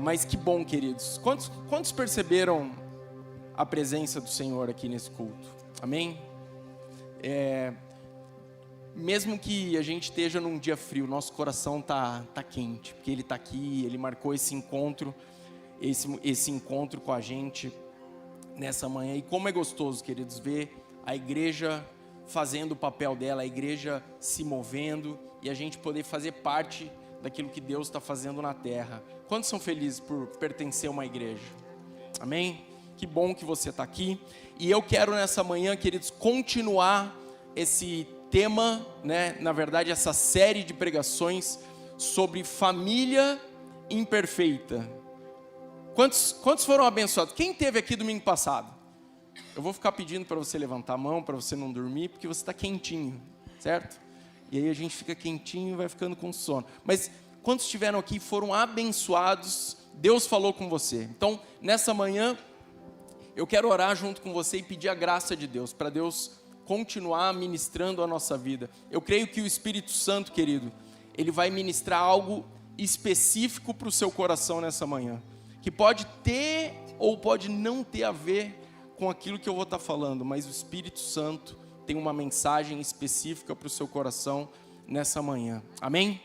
Mas que bom, queridos. Quantos perceberam a presença do Senhor aqui nesse culto? Amém? Mesmo que a gente esteja num dia frio, nosso coração tá quente, porque Ele está aqui, Ele marcou esse encontro, esse encontro com a gente nessa manhã. E como é gostoso, queridos, ver a igreja fazendo o papel dela, a igreja se movendo e a gente poder fazer parte daquilo que Deus está fazendo na terra. Quantos são felizes por pertencer a uma igreja? Amém? Que bom que você está aqui. E eu quero nessa manhã, queridos, continuar esse tema, né? Na verdade, essa série de pregações sobre família imperfeita. Quantos foram abençoados? Quem esteve aqui domingo passado? Eu vou ficar pedindo para você levantar a mão, para você não dormir, porque você está quentinho, certo? E aí a gente fica quentinho e vai ficando com sono. Mas quantos estiveram aqui foram abençoados? Deus falou com você. Então, nessa manhã, eu quero orar junto com você e pedir a graça de Deus, para Deus continuar ministrando a nossa vida. Eu creio que o Espírito Santo, querido, Ele vai ministrar algo específico para o seu coração nessa manhã, que pode ter ou pode não ter a ver com aquilo que eu vou estar falando, mas o Espírito Santo tem uma mensagem específica para o seu coração nessa manhã. Amém?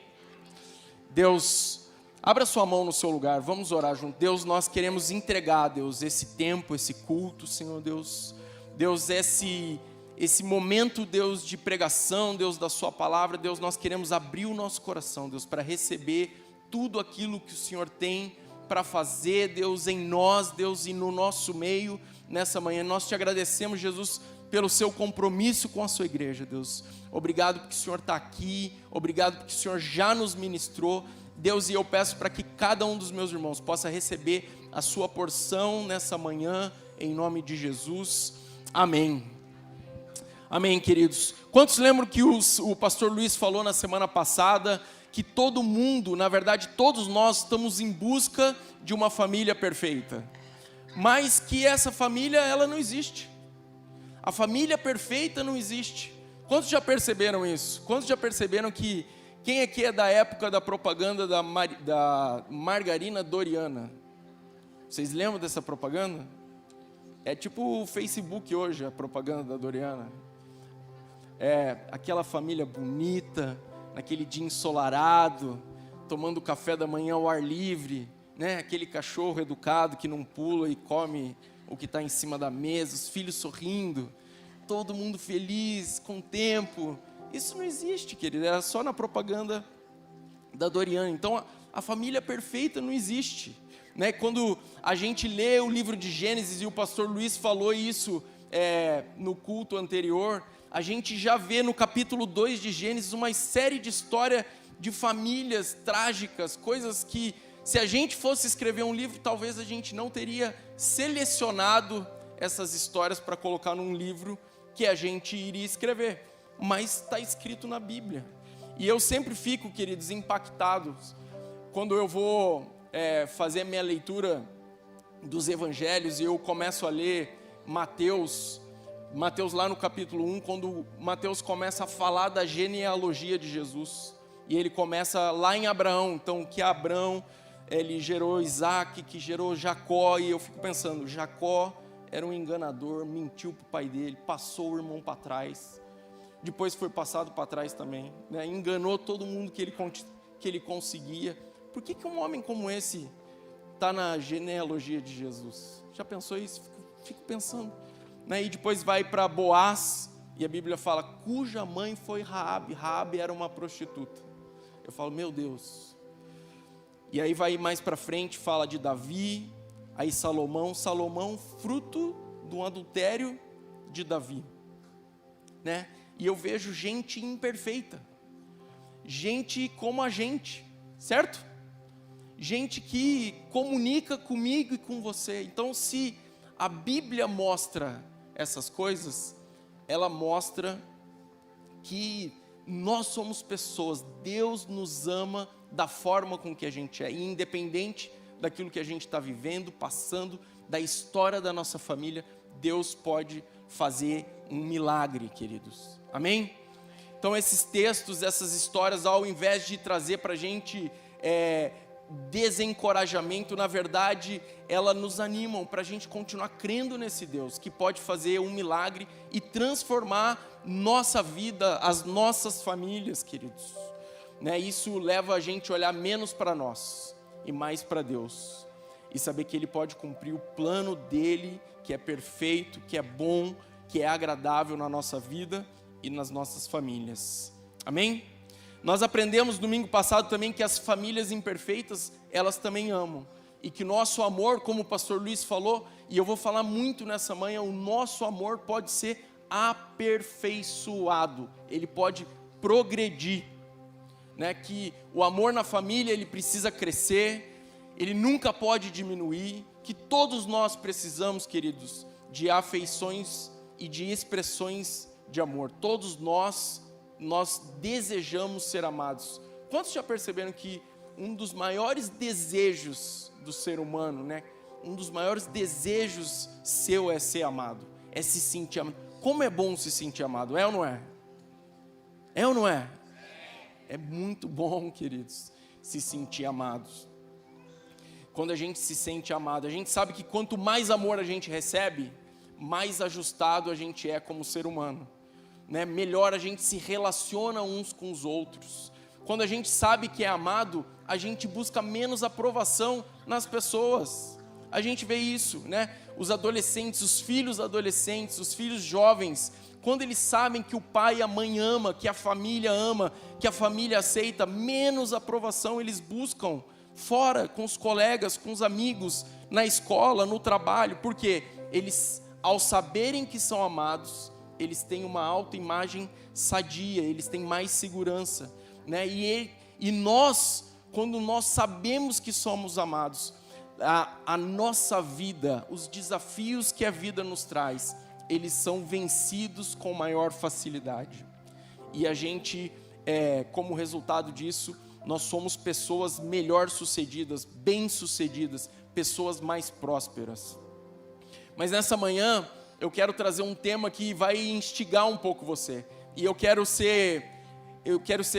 Deus, abra sua mão no seu lugar, vamos orar junto. Deus, nós queremos entregar, Deus, esse tempo, esse culto, Senhor Deus. Deus, esse momento, Deus, de pregação, Deus, da sua palavra, Deus, nós queremos abrir o nosso coração, Deus, para receber tudo aquilo que o Senhor tem para fazer, Deus, em nós, Deus, e no nosso meio, nessa manhã. Nós te agradecemos, Jesus, pelo seu compromisso com a sua igreja, Deus. Obrigado porque o Senhor está aqui, obrigado porque o Senhor já nos ministrou, Deus, e eu peço para que cada um dos meus irmãos possa receber a sua porção nessa manhã, em nome de Jesus. Amém. Amém, queridos. Quantos lembram que o pastor Luiz falou na semana passada que todo mundo, na verdade todos nós, estamos em busca de uma família perfeita, mas que essa família, ela não existe. A família perfeita não existe. Quantos já perceberam isso? Quantos já perceberam que, quem aqui é da época da propaganda da margarina Doriana? Vocês lembram dessa propaganda? É tipo o Facebook hoje, a propaganda da Doriana. Aquela família bonita, naquele dia ensolarado, tomando café da manhã ao ar livre, né? Aquele cachorro educado que não pula e come o que está em cima da mesa, os filhos sorrindo, todo mundo feliz, com tempo. Isso não existe, querido, era só na propaganda da Doriana. Então a família perfeita não existe, né? Quando a gente lê o livro de Gênesis, e o pastor Luiz falou isso no culto anterior, a gente já vê no capítulo 2 de Gênesis uma série de histórias de famílias trágicas, coisas que, se a gente fosse escrever um livro, talvez a gente não teria selecionado essas histórias para colocar num livro que a gente iria escrever, mas está escrito na Bíblia. E eu sempre fico, queridos, impactado quando eu vou fazer a minha leitura dos evangelhos e eu começo a ler Mateus lá no capítulo 1, quando Mateus começa a falar da genealogia de Jesus, e ele começa lá em Abraão. Então, que Abraão, ele gerou Isaac, que gerou Jacó, e eu fico pensando, Jacó era um enganador, mentiu para o pai dele, passou o irmão para trás, depois foi passado para trás também, né? Enganou todo mundo que ele conseguia. Por que um homem como esse está na genealogia de Jesus? Já pensou isso? Fico pensando. E depois vai para Boaz, e a Bíblia fala, cuja mãe foi Raabe. Raabe era uma prostituta. Eu falo, meu Deus. E aí vai mais para frente, fala de Davi, aí Salomão, fruto do adultério de Davi, né? E eu vejo gente imperfeita, gente como a gente, certo? Gente que comunica comigo e com você. Então, se a Bíblia mostra essas coisas, ela mostra que nós somos pessoas, Deus nos ama da forma com que a gente é, e independente daquilo que a gente está vivendo, passando, da história da nossa família, Deus pode fazer um milagre, queridos, amém? Então esses textos, essas histórias, ao invés de trazer para a gente desencorajamento, na verdade, elas nos animam para a gente continuar crendo nesse Deus, que pode fazer um milagre e transformar nossa vida, as nossas famílias, queridos. Né? Isso leva a gente a olhar menos para nós e mais para Deus. E saber que Ele pode cumprir o plano dEle, que é perfeito, que é bom, que é agradável na nossa vida e nas nossas famílias. Amém? Nós aprendemos domingo passado também que as famílias imperfeitas, elas também amam. E que nosso amor, como o pastor Luiz falou, e eu vou falar muito nessa manhã, o nosso amor pode ser aperfeiçoado. Ele pode progredir. Né? Que o amor na família, ele precisa crescer, ele nunca pode diminuir. Que todos nós precisamos, queridos, de afeições e de expressões de amor. Todos nós desejamos ser amados. Quantos já perceberam que um dos maiores desejos do ser humano, né? Um dos maiores desejos seu é ser amado, é se sentir amado. Como é bom se sentir amado, é ou não é? É ou não é? É muito bom, queridos, se sentir amados. Quando a gente se sente amado, a gente sabe que quanto mais amor a gente recebe, mais ajustado a gente é como ser humano. Né? Melhor a gente se relaciona uns com os outros. Quando a gente sabe que é amado, a gente busca menos aprovação nas pessoas. A gente vê isso, né? Os adolescentes, os filhos adolescentes, os filhos jovens, quando eles sabem que o pai e a mãe ama, que a família ama, que a família aceita, menos aprovação eles buscam fora, com os colegas, com os amigos, na escola, no trabalho. Porque eles, ao saberem que são amados, eles têm uma autoimagem sadia, eles têm mais segurança, né? E nós, quando nós sabemos que somos amados, a nossa vida, os desafios que a vida nos traz, eles são vencidos com maior facilidade. E a gente, como resultado disso, nós somos pessoas melhor sucedidas, bem-sucedidas, pessoas mais prósperas. Mas nessa manhã, eu quero trazer um tema que vai instigar um pouco você. E eu quero ser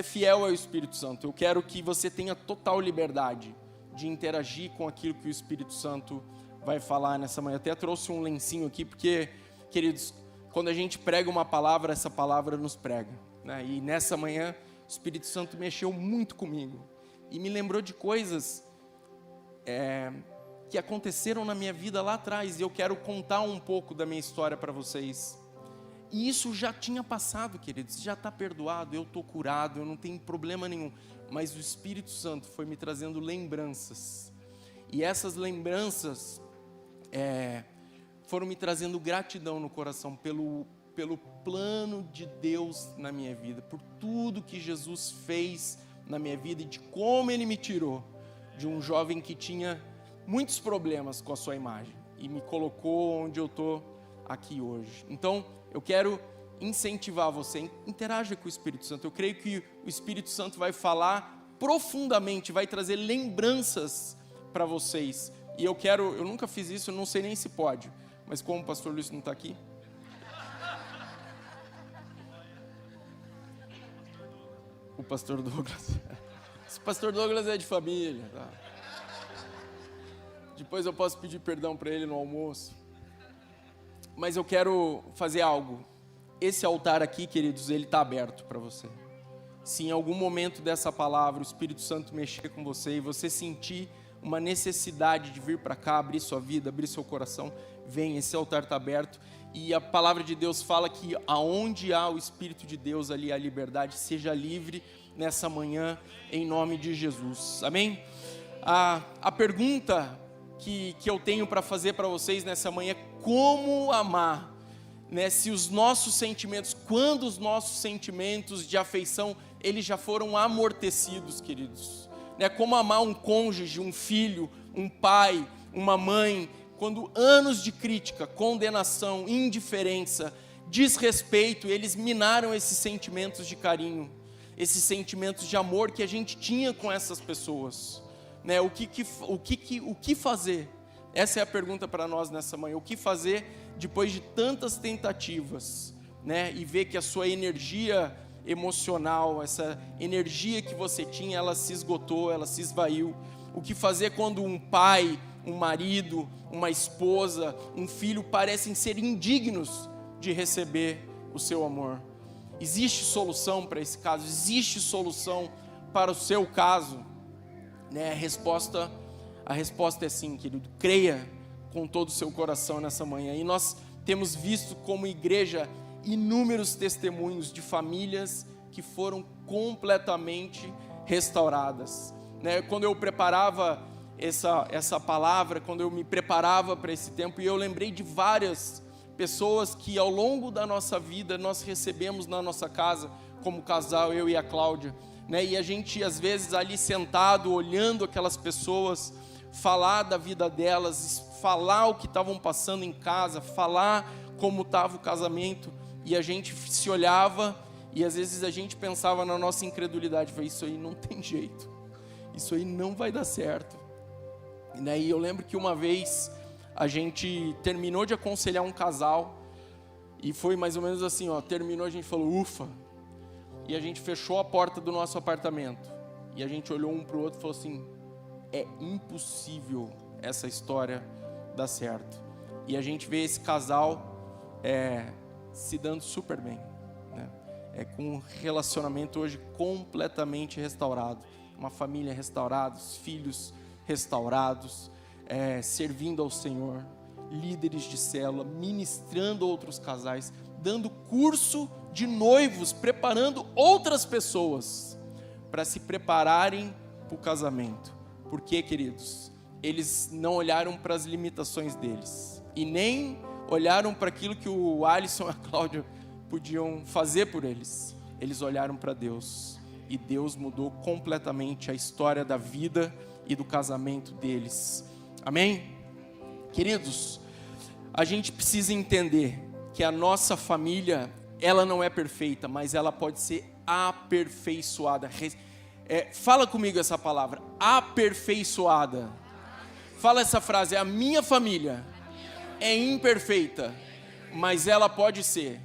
fiel ao Espírito Santo. Eu quero que você tenha total liberdade de interagir com aquilo que o Espírito Santo vai falar nessa manhã. Eu até trouxe um lencinho aqui, porque, queridos, quando a gente prega uma palavra, essa palavra nos prega. Né? E nessa manhã, o Espírito Santo mexeu muito comigo. E me lembrou de coisas que aconteceram na minha vida lá atrás, e eu quero contar um pouco da minha história para vocês. E isso já tinha passado, queridos, já está perdoado, eu estou curado, eu não tenho problema nenhum, mas o Espírito Santo foi me trazendo lembranças, e essas lembranças foram me trazendo gratidão no coração pelo plano de Deus na minha vida, por tudo que Jesus fez na minha vida, e de como Ele me tirou de um jovem que tinha muitos problemas com a sua imagem, e me colocou onde eu estou aqui hoje. Então, eu quero incentivar você, interaja com o Espírito Santo. Eu creio que o Espírito Santo vai falar profundamente, vai trazer lembranças para vocês. E eu nunca fiz isso, eu não sei nem se pode, mas como o pastor Luiz não está aqui, o pastor Douglas, esse pastor Douglas é de família, tá? Depois eu posso pedir perdão para ele no almoço. Mas eu quero fazer algo. Esse altar aqui, queridos, ele está aberto para você. Se em algum momento dessa palavra o Espírito Santo mexer com você e você sentir uma necessidade de vir para cá, abrir sua vida, abrir seu coração, vem, esse altar está aberto. E a palavra de Deus fala que aonde há o Espírito de Deus, ali há liberdade. Seja livre nessa manhã, em nome de Jesus. Amém? A pergunta que eu tenho para fazer para vocês nessa manhã é como amar, né? Se os nossos sentimentos, quando os nossos sentimentos de afeição, eles já foram amortecidos, queridos, né? Como amar um cônjuge, um filho, um pai, uma mãe, quando anos de crítica, condenação, indiferença, desrespeito, eles minaram esses sentimentos de carinho, esses sentimentos de amor que a gente tinha com essas pessoas, né? O que fazer? Essa é a pergunta para nós nessa manhã. O que fazer depois de tantas tentativas, né? E ver que a sua energia emocional, essa energia que você tinha, ela se esgotou, ela se esvaiu. O que fazer quando um pai, um marido, uma esposa, um filho parecem ser indignos de receber o seu amor? Existe solução para esse caso? Existe solução para o seu caso? Né? A resposta é sim, querido. Creia com todo o seu coração nessa manhã. E nós temos visto como igreja inúmeros testemunhos de famílias que foram completamente restauradas. Né? Quando eu preparava essa palavra, quando eu me preparava para esse tempo, e eu lembrei de várias pessoas que ao longo da nossa vida nós recebemos na nossa casa, como casal, eu e a Cláudia, né? E a gente às vezes ali sentado, olhando aquelas pessoas, falar da vida delas, falar o que estavam passando em casa, falar como estava o casamento, e a gente se olhava, e às vezes a gente pensava na nossa incredulidade, falei, isso aí não tem jeito, isso aí não vai dar certo. E eu lembro que uma vez a gente terminou de aconselhar um casal, e foi mais ou menos assim, terminou, a gente falou, ufa, e a gente fechou a porta do nosso apartamento, e a gente olhou um para o outro e falou assim, é impossível essa história dar certo. E a gente vê esse casal se dando super bem, né? Com um relacionamento hoje completamente restaurado, uma família restaurada, os filhos restaurados, servindo ao Senhor, líderes de célula, ministrando outros casais, dando curso de noivos, preparando outras pessoas para se prepararem para o casamento. Por quê, queridos? Eles não olharam para as limitações deles e nem olharam para aquilo que o Alisson e a Cláudia podiam fazer por eles. Eles olharam para Deus, e Deus mudou completamente a história da vida e do casamento deles. Amém? Queridos, a gente precisa entender que a nossa família, ela não é perfeita, mas ela pode ser aperfeiçoada. Fala comigo essa palavra, aperfeiçoada. Fala essa frase, a minha família é imperfeita, mas ela pode ser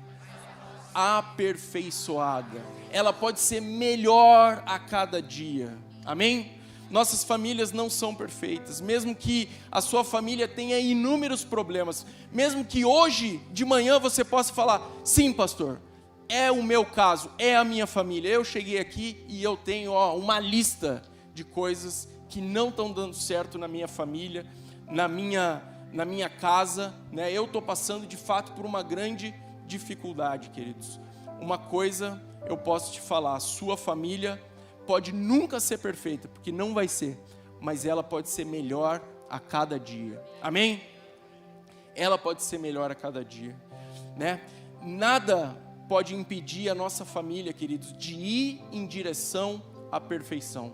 aperfeiçoada. Ela pode ser melhor a cada dia. Amém? Nossas famílias não são perfeitas, mesmo que a sua família tenha inúmeros problemas, mesmo que hoje de manhã você possa falar, sim pastor, é o meu caso, é a minha família, eu cheguei aqui e eu tenho uma lista de coisas que não estão dando certo na minha família, na minha casa, né? Eu estou passando de fato por uma grande dificuldade, queridos. Uma coisa eu posso te falar, a sua família pode nunca ser perfeita, porque não vai ser, mas ela pode ser melhor a cada dia. Amém? Ela pode ser melhor a cada dia, né? Nada pode impedir a nossa família, queridos, de ir em direção à perfeição.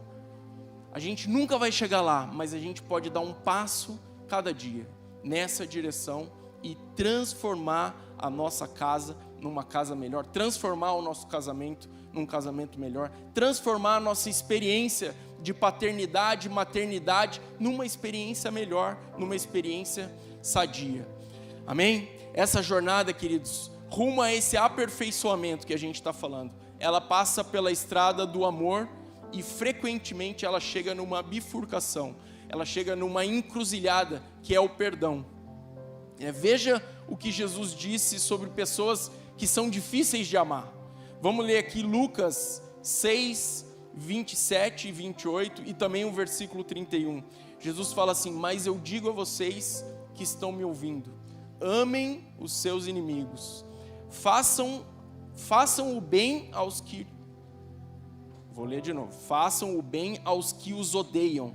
A gente nunca vai chegar lá, mas a gente pode dar um passo cada dia nessa direção e transformar a nossa casa numa casa melhor, transformar o nosso casamento num casamento melhor, transformar a nossa experiência de paternidade e maternidade numa experiência melhor, numa experiência sadia. Amém? Essa jornada, queridos, rumo a esse aperfeiçoamento que a gente está falando, ela passa pela estrada do amor e frequentemente ela chega numa bifurcação, ela chega numa encruzilhada que é o perdão. Veja o que Jesus disse sobre pessoas que são difíceis de amar. Vamos ler aqui Lucas 6, 27 e 28 e também o versículo 31. Jesus fala assim, mas eu digo a vocês que estão me ouvindo, amem os seus inimigos, façam o bem aos que... Vou ler de novo. Façam o bem aos que os odeiam,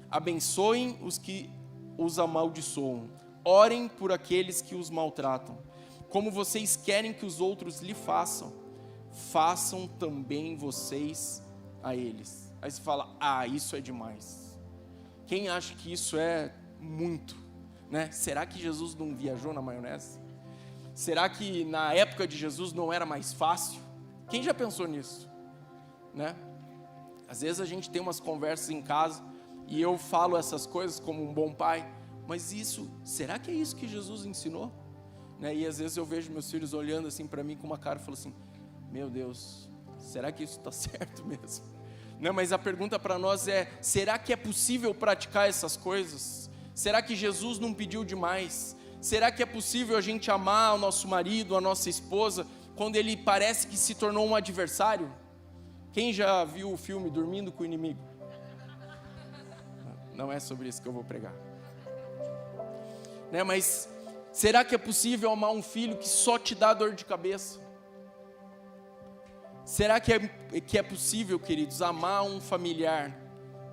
abençoem os que os amaldiçoam, orem por aqueles que os maltratam. Como vocês querem que os outros lhe façam, façam também vocês a eles. Aí você fala, isso é demais. Quem acha que isso é muito, né? Será que Jesus não viajou na maionese? Será que na época de Jesus não era mais fácil? Quem já pensou nisso? Né? Às vezes a gente tem umas conversas em casa e eu falo essas coisas como um bom pai, mas será que é isso que Jesus ensinou? Né? E às vezes eu vejo meus filhos olhando assim para mim com uma cara e falo assim, meu Deus, será que isso está certo mesmo? Não, mas a pergunta para nós é, será que é possível praticar essas coisas? Será que Jesus não pediu demais? Será que é possível a gente amar o nosso marido, a nossa esposa, quando ele parece que se tornou um adversário? Quem já viu o filme Dormindo com o Inimigo? Não é sobre isso que eu vou pregar. Né, mas será que é possível amar um filho que só te dá dor de cabeça? Será que é possível, queridos, amar um familiar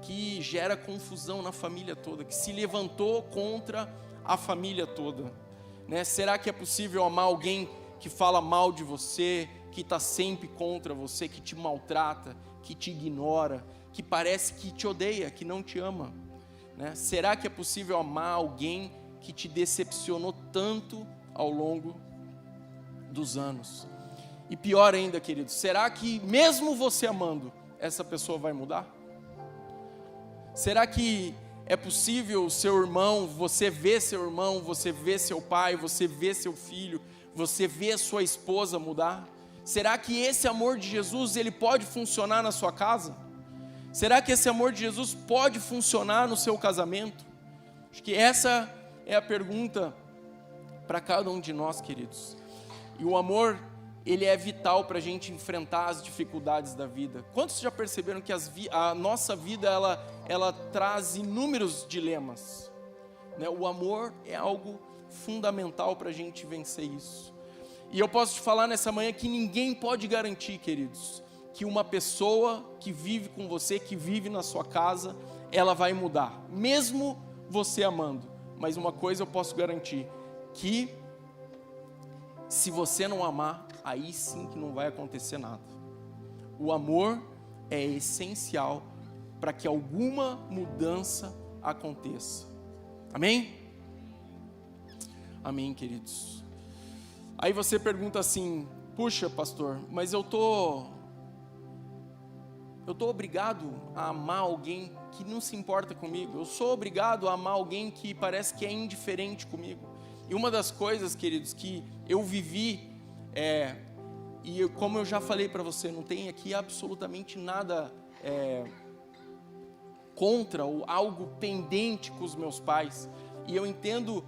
que gera confusão na família toda, que se levantou contra a família toda? Né? Será que é possível amar alguém que fala mal de você, que está sempre contra você, que te maltrata, que te ignora, que parece que te odeia, que não te ama? Né? Será que é possível amar alguém que te decepcionou tanto ao longo dos anos? E pior ainda, queridos, será que mesmo você amando, essa pessoa vai mudar? Será que é possível o seu irmão, você vê seu irmão, você vê seu pai, você vê seu filho, você vê a sua esposa mudar? Será que esse amor de Jesus, ele pode funcionar na sua casa? Será que esse amor de Jesus pode funcionar no seu casamento? Acho que essa é a pergunta para cada um de nós, queridos. E o amor, ele é vital para a gente enfrentar as dificuldades da vida. Quantos já perceberam que a nossa vida, ela traz inúmeros dilemas? Né? O amor é algo fundamental para a gente vencer isso. E eu posso te falar nessa manhã que ninguém pode garantir, queridos, que uma pessoa que vive com você, que vive na sua casa, ela vai mudar, mesmo você amando. Mas uma coisa eu posso garantir, que se você não amar, aí sim que não vai acontecer nada. O amor é essencial para que alguma mudança aconteça. Amém? Amém, queridos. Aí você pergunta assim, puxa, pastor, mas eu tô obrigado a amar alguém que não se importa comigo? Eu sou obrigado a amar alguém que parece que é indiferente comigo? E uma das coisas, queridos, que eu vivi, e como eu já falei para você, não tem aqui absolutamente nada contra ou algo pendente com os meus pais. E eu entendo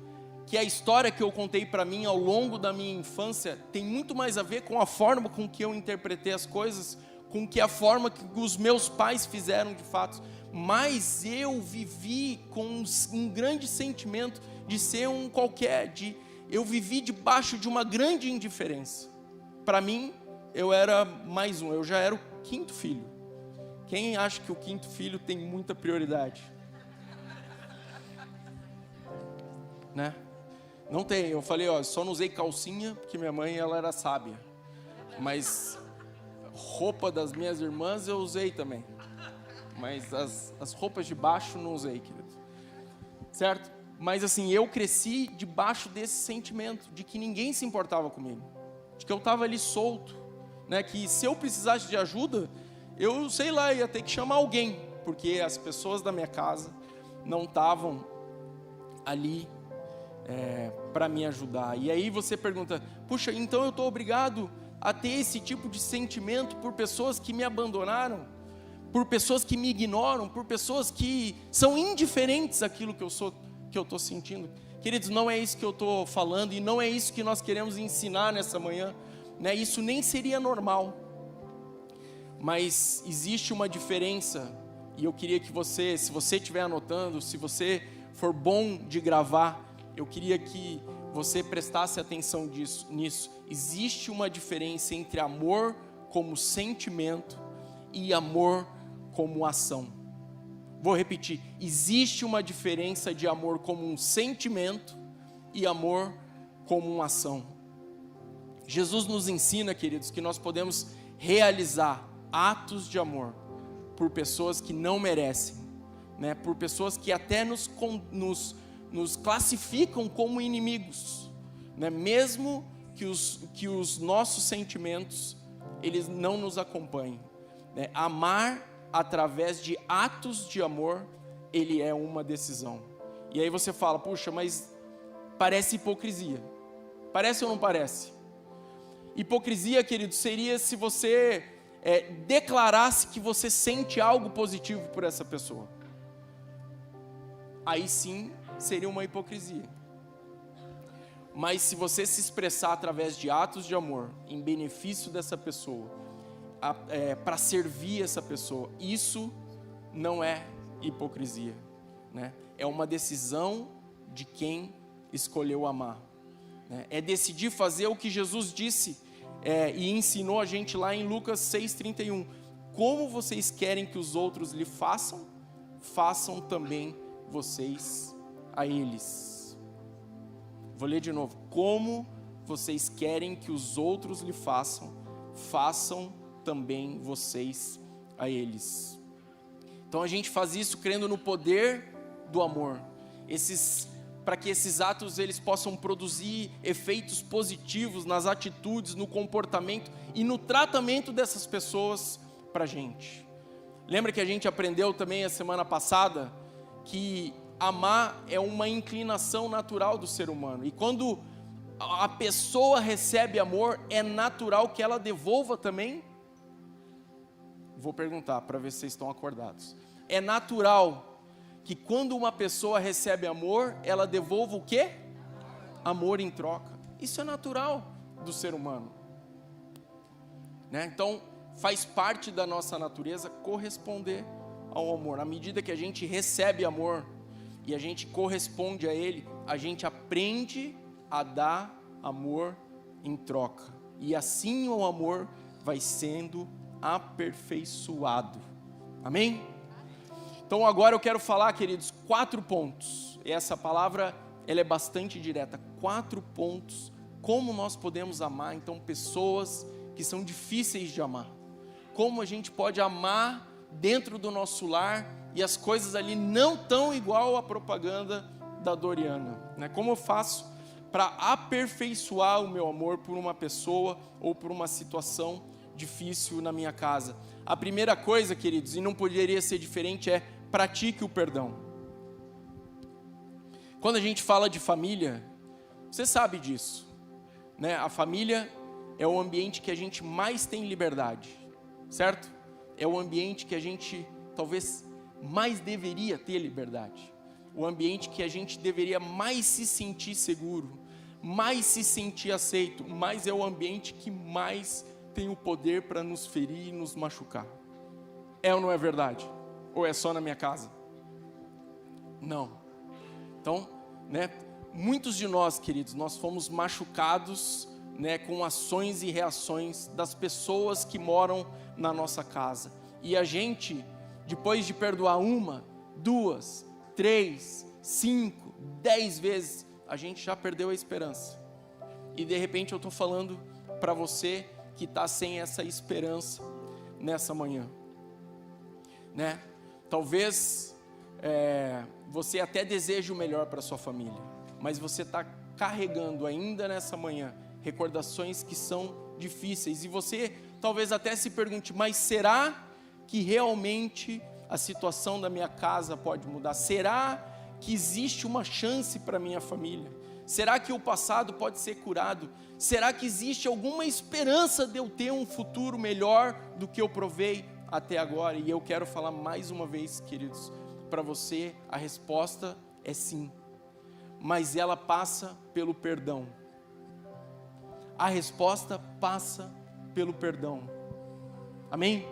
que a história que eu contei para mim ao longo da minha infância tem muito mais a ver com a forma com que eu interpretei as coisas, com que a forma que os meus pais fizeram de fato. Mas eu vivi com um grande sentimento de ser um qualquer, eu vivi debaixo de uma grande indiferença. Para mim, eu era mais um, eu já era o quinto filho. Quem acha que o quinto filho tem muita prioridade? Né? Não tem, eu falei, só não usei calcinha, porque minha mãe, ela era sábia. Mas roupa das minhas irmãs eu usei também. Mas as roupas de baixo não usei, querido. Certo? Mas assim, eu cresci debaixo desse sentimento de que ninguém se importava comigo. De que eu estava ali solto. Né? Que se eu precisasse de ajuda, eu, sei lá, ia ter que chamar alguém. Porque as pessoas da minha casa não estavam ali para me ajudar. E aí você pergunta, puxa, então eu estou obrigado a ter esse tipo de sentimento por pessoas que me abandonaram, por pessoas que me ignoram, por pessoas que são indiferentes àquilo que eu estou sentindo. Queridos, não é isso que eu estou falando e não é isso que nós queremos ensinar nessa manhã, né? Isso nem seria normal. Mas existe uma diferença e eu queria que você, se você estiver anotando, se você for bom de gravar, eu queria que você prestasse atenção nisso. Existe uma diferença entre amor como sentimento e amor como ação. Vou repetir, existe uma diferença de amor como um sentimento e amor como uma ação. Jesus nos ensina, queridos, que nós podemos realizar atos de amor por pessoas que não merecem, né? Por pessoas que até nos classificam como inimigos, né? Mesmo que os nossos sentimentos eles não nos acompanhem, né? Amar através de atos de amor, ele é uma decisão. E aí você fala, puxa, mas parece hipocrisia. Parece ou não parece? Hipocrisia, querido, seria se você declarasse que você sente algo positivo por essa pessoa. Aí sim seria uma hipocrisia. Mas se você se expressar através de atos de amor, em benefício dessa pessoa, para servir essa pessoa, isso não é hipocrisia, né? É uma decisão de quem escolheu amar, né? É decidir fazer o que Jesus disse e ensinou a gente lá em Lucas 6,31. Como vocês querem que os outros lhe façam, façam também vocês a eles. Vou ler de novo. Como vocês querem que os outros lhe façam, façam também vocês a eles. Então a gente faz isso crendo no poder do amor. Para que esses atos eles possam produzir efeitos positivos nas atitudes, no comportamento e no tratamento dessas pessoas para a gente. Lembra que a gente aprendeu também a semana passada que amar é uma inclinação natural do ser humano. E quando a pessoa recebe amor, é natural que ela devolva também? Vou perguntar para ver se vocês estão acordados. É natural que quando uma pessoa recebe amor, ela devolva o quê? Amor em troca. Isso é natural do ser humano, né? Então, faz parte da nossa natureza corresponder ao amor. À medida que a gente recebe amor e a gente corresponde a ele, a gente aprende a dar amor em troca. E assim o amor vai sendo aperfeiçoado. Amém? Então agora eu quero falar, queridos, 4 pontos. E essa palavra, ela é bastante direta. 4 pontos. Como nós podemos amar, então, pessoas que são difíceis de amar. Como a gente pode amar dentro do nosso lar e as coisas ali não tão igual à propaganda da Doriana, né? Como eu faço para aperfeiçoar o meu amor por uma pessoa ou por uma situação difícil na minha casa? A primeira coisa, queridos, e não poderia ser diferente, é pratique o perdão. Quando a gente fala de família, você sabe disso, né? A família é o ambiente que a gente mais tem liberdade, certo? É o ambiente que a gente talvez mais deveria ter liberdade. O ambiente que a gente deveria mais se sentir seguro, mais se sentir aceito, mas é o ambiente que mais tem o poder para nos ferir e nos machucar. É ou não é verdade? Ou é só na minha casa? Não. Então, né, muitos de nós, queridos, nós fomos machucados, né, com ações e reações das pessoas que moram na nossa casa. E a gente, depois de perdoar 1, 2, 3, 5, 10 vezes, a gente já perdeu a esperança. E de repente eu estou falando para você que está sem essa esperança nessa manhã, né? Talvez você até deseje o melhor para sua família, mas você está carregando ainda nessa manhã recordações que são difíceis. E você talvez até se pergunte, mas será que realmente a situação da minha casa pode mudar? Será que existe uma chance para minha família? Será que o passado pode ser curado? Será que existe alguma esperança de eu ter um futuro melhor do que eu provei até agora? E eu quero falar mais uma vez, queridos, para você, a resposta é sim, mas ela passa pelo perdão. A resposta passa pelo perdão. Amém?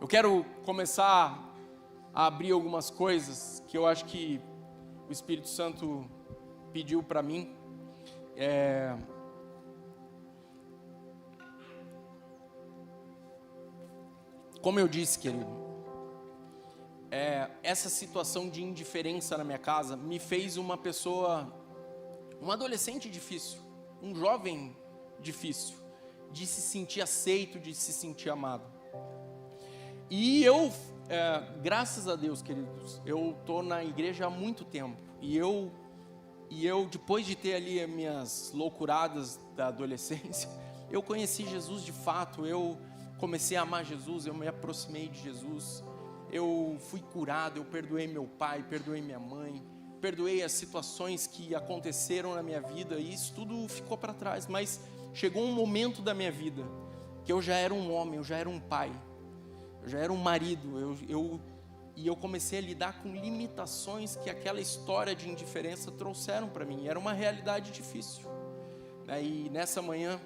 Eu quero começar a abrir algumas coisas que eu acho que o Espírito Santo pediu para mim. Como eu disse, querido, essa situação de indiferença na minha casa me fez uma pessoa, um adolescente difícil, um jovem difícil, de se sentir aceito, de se sentir amado. E eu, graças a Deus, queridos, eu estou na igreja há muito tempo. E eu, depois de ter ali as minhas loucuradas da adolescência, eu conheci Jesus de fato. Eu comecei a amar Jesus, eu me aproximei de Jesus. Eu fui curado, eu perdoei meu pai, perdoei minha mãe, perdoei as situações que aconteceram na minha vida. E isso tudo ficou para trás. Mas chegou um momento da minha vida que eu já era um homem, eu já era um pai, eu já era um marido, e eu comecei a lidar com limitações que aquela história de indiferença trouxeram para mim. Era uma realidade difícil. E nessa manhã,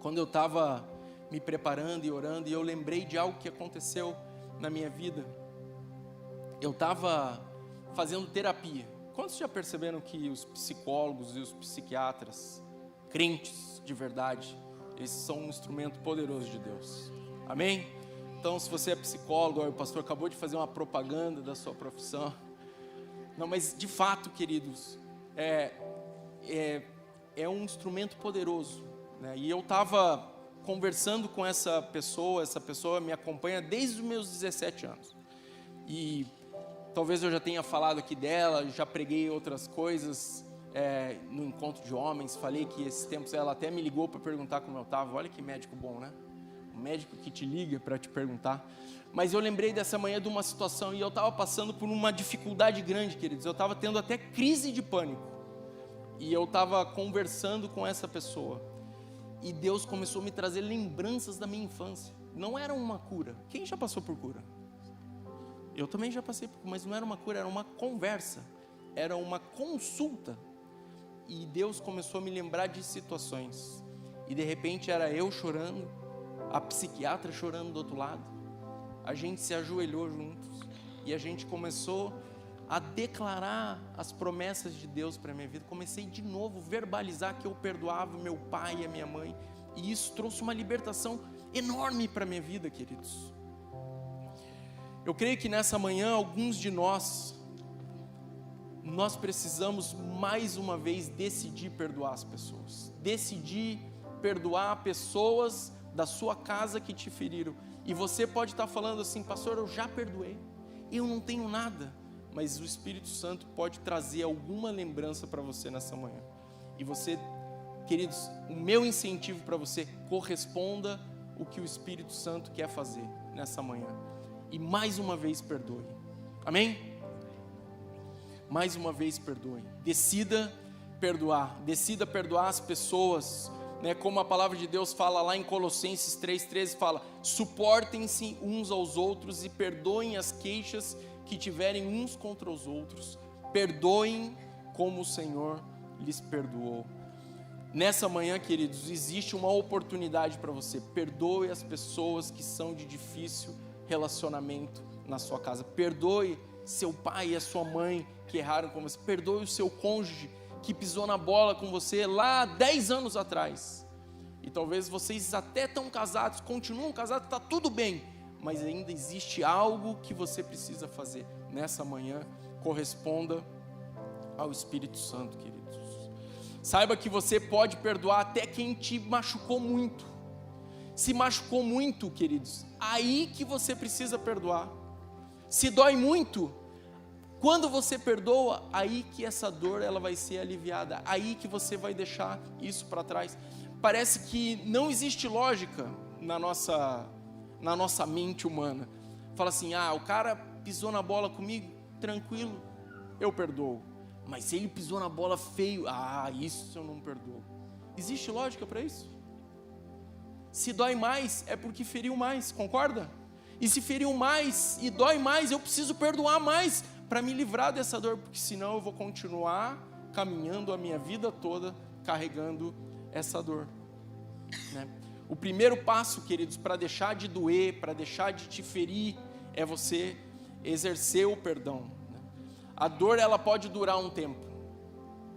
quando eu estava me preparando e orando, e eu lembrei de algo que aconteceu na minha vida. Eu estava fazendo terapia. Quantos já perceberam que os psicólogos e os psiquiatras, crentes de verdade, eles são um instrumento poderoso de Deus? Amém? Então, se você é psicólogo, o pastor acabou de fazer uma propaganda da sua profissão. Não, mas de fato, queridos, é um instrumento poderoso, né? E eu estava conversando com essa pessoa me acompanha desde os meus 17 anos. E talvez eu já tenha falado aqui dela, já preguei outras coisas no encontro de homens, falei que esses tempos ela até me ligou para perguntar como eu estava. Olha que médico bom, né? Um médico que te liga para te perguntar. Mas eu lembrei dessa manhã de uma situação, e eu estava passando por uma dificuldade grande, queridos. Eu estava tendo até crise de pânico, e eu estava conversando com essa pessoa, e Deus começou a me trazer lembranças da minha infância. Não era uma cura. Quem já passou por cura? Eu também já passei por cura, mas não era uma cura, era uma conversa, era uma consulta. E Deus começou a me lembrar de situações, e de repente era eu chorando, a psiquiatra chorando do outro lado. A gente se ajoelhou juntos, e a gente começou a declarar as promessas de Deus para a minha vida. Comecei de novo a verbalizar que eu perdoava meu pai e a minha mãe, e isso trouxe uma libertação enorme para a minha vida, queridos. Eu creio que nessa manhã, alguns de nós precisamos mais uma vez decidir perdoar as pessoas, decidir perdoar pessoas da sua casa que te feriram. E você pode estar falando assim: pastor, eu já perdoei, eu não tenho nada. Mas o Espírito Santo pode trazer alguma lembrança para você nessa manhã. E você, queridos, o meu incentivo para você: corresponda o que o Espírito Santo quer fazer nessa manhã. E mais uma vez perdoe. Amém? Mais uma vez perdoe. Decida perdoar as pessoas, né? Como a palavra de Deus fala lá em Colossenses 3,13, fala: suportem-se uns aos outros e perdoem as queixas que tiverem uns contra os outros. Perdoem como o Senhor lhes perdoou. Nessa manhã, queridos, existe uma oportunidade para você. Perdoe as pessoas que são de difícil relacionamento na sua casa. Perdoe seu pai e a sua mãe que erraram com você. Perdoe o seu cônjuge que pisou na bola com você lá 10 anos atrás. E talvez vocês até estão casados, continuam casados, está tudo bem, mas ainda existe algo que você precisa fazer. Nessa manhã, corresponda ao Espírito Santo, queridos. Saiba que você pode perdoar até quem te machucou muito. Se machucou muito, queridos, aí que você precisa perdoar. Se dói muito, quando você perdoa, aí que essa dor ela vai ser aliviada, aí que você vai deixar isso para trás. Parece que não existe lógica na nossa mente humana. Fala assim: o cara pisou na bola comigo, tranquilo, eu perdoo. Mas se ele pisou na bola feio, isso eu não perdoo. Existe lógica para isso? Se dói mais, é porque feriu mais, concorda? E se feriu mais e dói mais, eu preciso perdoar mais para me livrar dessa dor, porque senão eu vou continuar caminhando a minha vida toda carregando essa dor, né? O primeiro passo, queridos, para deixar de doer, para deixar de te ferir, é você exercer o perdão, né? A dor ela pode durar um tempo,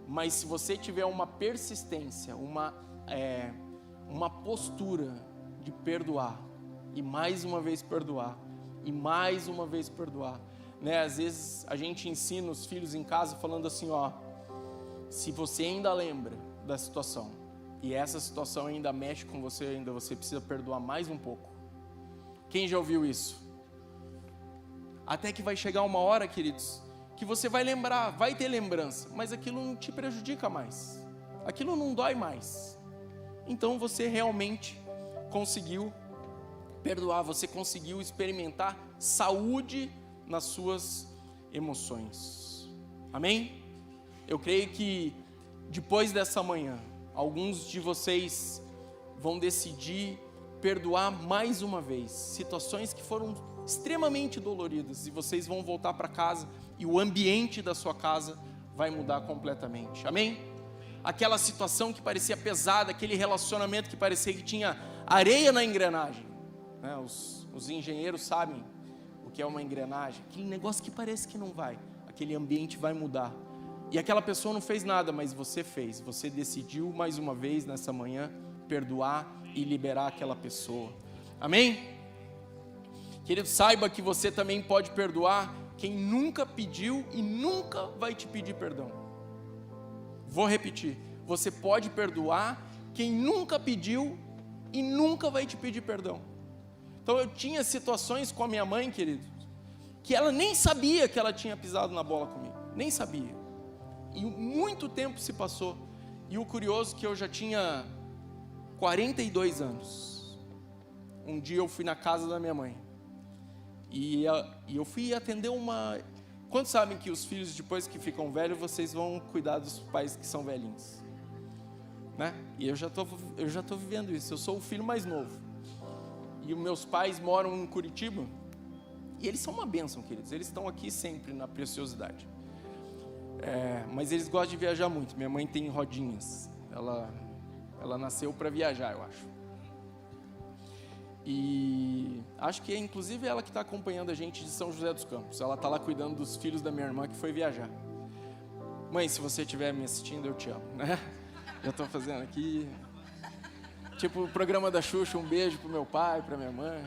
mas se você tiver uma persistência, uma postura de perdoar, e mais uma vez perdoar, e mais uma vez perdoar, né? Às vezes a gente ensina os filhos em casa falando assim: se você ainda lembra da situação, e essa situação ainda mexe com você, ainda você precisa perdoar mais um pouco. Quem já ouviu isso? Até que vai chegar uma hora, queridos, que você vai lembrar, vai ter lembrança, mas aquilo não te prejudica mais, aquilo não dói mais. Então você realmente conseguiu perdoar, você conseguiu experimentar saúde nas suas emoções. Amém? Eu creio que depois dessa manhã, alguns de vocês vão decidir perdoar mais uma vez situações que foram extremamente doloridas, e vocês vão voltar para casa e o ambiente da sua casa vai mudar completamente. Amém? Aquela situação que parecia pesada, aquele relacionamento que parecia que tinha areia na engrenagem, né? Os engenheiros sabem o que é uma engrenagem, aquele negócio que parece que não vai, aquele ambiente vai mudar. E aquela pessoa não fez nada, mas você fez. Você decidiu mais uma vez nessa manhã perdoar e liberar aquela pessoa. Amém? Querido, saiba que você também pode perdoar quem nunca pediu e nunca vai te pedir perdão. Vou repetir. Você pode perdoar quem nunca pediu e nunca vai te pedir perdão. Então eu tinha situações com a minha mãe, querido, que ela nem sabia que ela tinha pisado na bola comigo. Nem sabia. E muito tempo se passou. E o curioso é que eu já tinha 42 anos. Um dia eu fui na casa da minha mãe. E eu fui atender uma... Quantos sabem que os filhos, depois que ficam velhos, vocês vão cuidar dos pais que são velhinhos? Né? E eu já tô vivendo isso. Eu sou o filho mais novo. E os meus pais moram em Curitiba. E eles são uma bênção, queridos. Eles estão aqui sempre na preciosidade. Mas eles gostam de viajar muito. Minha mãe tem rodinhas. Ela nasceu para viajar, eu acho. E acho que é inclusive ela que está acompanhando a gente de São José dos Campos. Ela está lá cuidando dos filhos da minha irmã que foi viajar. Mãe, se você estiver me assistindo, eu te amo, né? Eu estou fazendo aqui, tipo o programa da Xuxa, um beijo pro meu pai, pra minha mãe.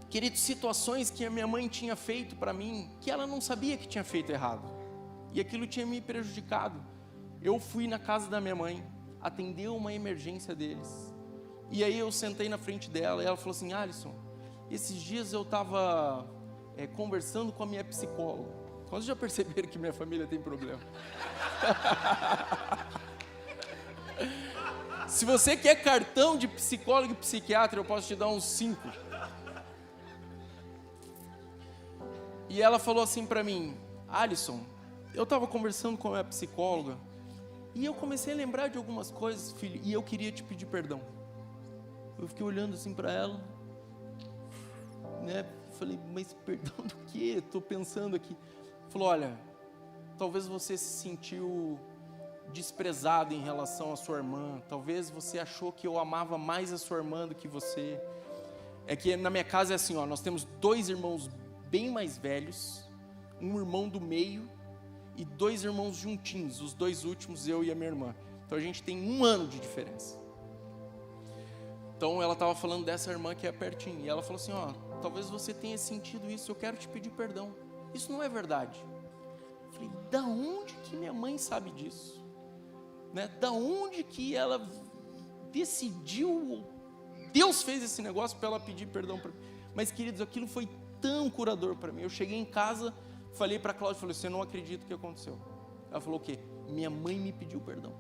Queridos, situações que a minha mãe tinha feito para mim, que ela não sabia que tinha feito errado. E aquilo tinha me prejudicado. Eu fui na casa da minha mãe, atender uma emergência deles. E aí eu sentei na frente dela e ela falou assim: Alisson, esses dias eu estava conversando com a minha psicóloga. Quantos já perceberam que minha família tem problema? Se você quer cartão de psicólogo e psiquiatra, eu posso te dar uns 5. E ela falou assim para mim: Alisson, eu estava conversando com a minha psicóloga e eu comecei a lembrar de algumas coisas, filho, e eu queria te pedir perdão. Eu fiquei olhando assim para ela, né? Falei: mas perdão do quê? Estou pensando aqui. Falou: olha, talvez você se sentiu desprezado em relação à sua irmã. Talvez você achou que eu amava mais a sua irmã do que você. É que na minha casa é assim, ó, nós temos 2 irmãos bem mais velhos, um irmão do meio e 2 irmãos juntinhos, os 2 últimos, eu e a minha irmã. Então a gente tem 1 ano de diferença. Então ela estava falando dessa irmã que é pertinho, e ela falou assim: ó, talvez você tenha sentido isso, eu quero te pedir perdão. Isso não é verdade. Eu falei: da onde que minha mãe sabe disso? Né? Da onde que ela decidiu? Deus fez esse negócio para ela pedir perdão para mim. Mas, queridos, aquilo foi tão curador para mim. Eu cheguei em casa, falei para a Cláudia, falei: você não acredita o que aconteceu? Ela falou: o quê? Minha mãe me pediu perdão.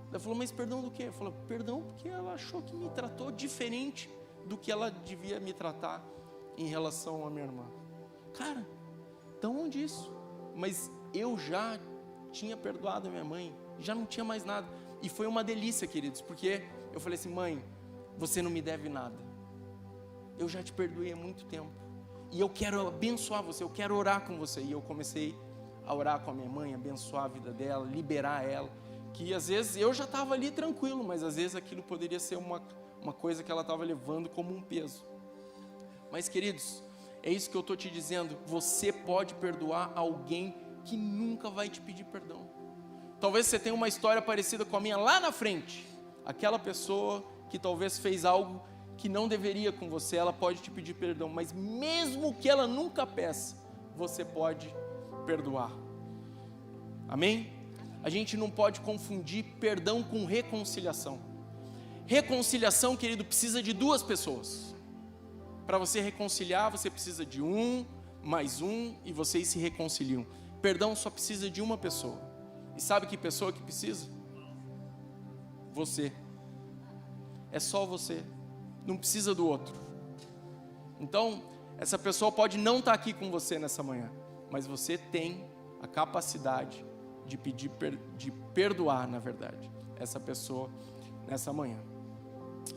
Ela falou: mas perdão do quê? Eu falei: perdão porque ela achou que me tratou diferente do que ela devia me tratar em relação à minha irmã. Cara, de onde isso? Mas eu já tinha perdoado a minha mãe, já não tinha mais nada. E foi uma delícia, queridos, porque eu falei assim: mãe, você não me deve nada. Eu já te perdoei há muito tempo. E eu quero abençoar você, eu quero orar com você. E eu comecei a orar com a minha mãe, abençoar a vida dela, liberar ela. Que às vezes eu já estava ali tranquilo, mas às vezes aquilo poderia ser uma coisa que ela estava levando como um peso. Mas, queridos, é isso que eu estou te dizendo. Você pode perdoar alguém que nunca vai te pedir perdão. Talvez você tenha uma história parecida com a minha lá na frente. Aquela pessoa que talvez fez algo que não deveria com você, ela pode te pedir perdão. Mas mesmo que ela nunca peça, você pode perdoar. Amém? A gente não pode confundir perdão com reconciliação. Reconciliação, querido, precisa de 2 pessoas. Para você reconciliar, você precisa de 1 mais 1 e vocês se reconciliam. Perdão só precisa de uma pessoa. E sabe que pessoa que precisa? Você. É só você. Não precisa do outro. Então, essa pessoa pode não estar aqui com você nessa manhã, mas você tem a capacidade de perdoar, na verdade, essa pessoa nessa manhã.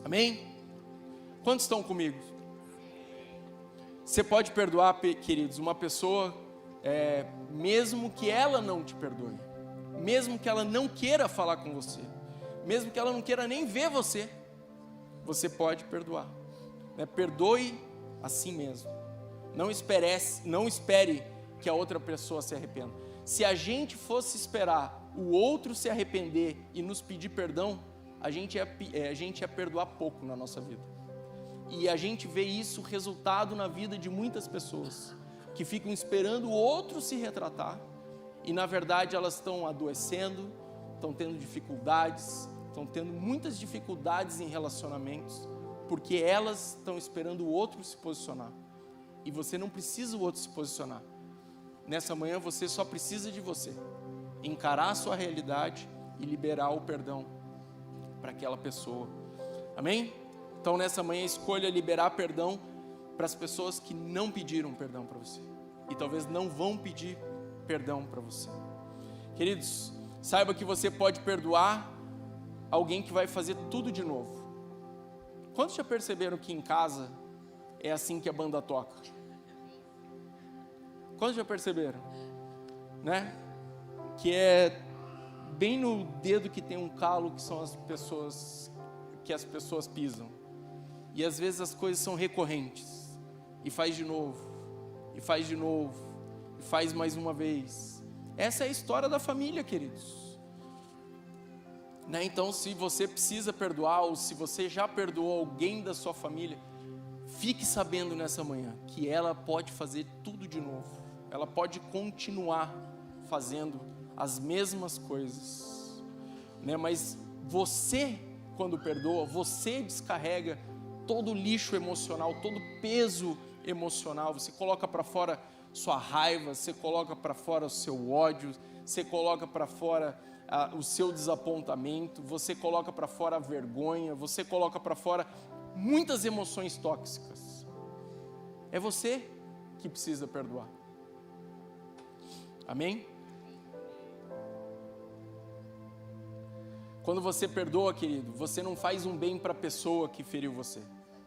Amém? Quantos estão comigo? Você pode perdoar, queridos, uma pessoa, mesmo que ela não te perdoe, mesmo que ela não queira falar com você, mesmo que ela não queira nem ver você, você pode perdoar. Perdoe a si mesmo. Não espere que a outra pessoa se arrependa. Se a gente fosse esperar o outro se arrepender e nos pedir perdão, a gente ia perdoar pouco na nossa vida. E a gente vê isso resultado na vida de muitas pessoas que ficam esperando o outro se retratar e na verdade elas estão adoecendo, estão tendo dificuldades, estão tendo muitas dificuldades em relacionamentos porque elas estão esperando o outro se posicionar. E você não precisa o outro se posicionar. Nessa manhã você só precisa de você encarar a sua realidade e liberar o perdão para aquela pessoa. Amém? Então nessa manhã escolha liberar perdão para as pessoas que não pediram perdão para você e talvez não vão pedir perdão para você. Queridos, saiba que você pode perdoar alguém que vai fazer tudo de novo. Quantos já perceberam que em casa é assim que a banda toca? Quantos já perceberam? Né? Que é bem no dedo que tem um calo que são as pessoas pisam. E às vezes as coisas são recorrentes. E faz de novo. E faz de novo. E faz mais uma vez. Essa é a história da família, queridos. Né? Então, se você precisa perdoar, ou se você já perdoou alguém da sua família, fique sabendo nessa manhã que ela pode fazer tudo de novo. Ela pode continuar fazendo as mesmas coisas. Né? Mas você, quando perdoa, você descarrega todo o lixo emocional, todo o peso emocional. Você coloca para fora sua raiva, você coloca para fora o seu ódio, você coloca para fora o seu desapontamento, você coloca para fora a vergonha, você coloca para fora muitas emoções tóxicas. É você que precisa perdoar. Amém? Quando você perdoa, querido, você não faz um bem para a pessoa que feriu você.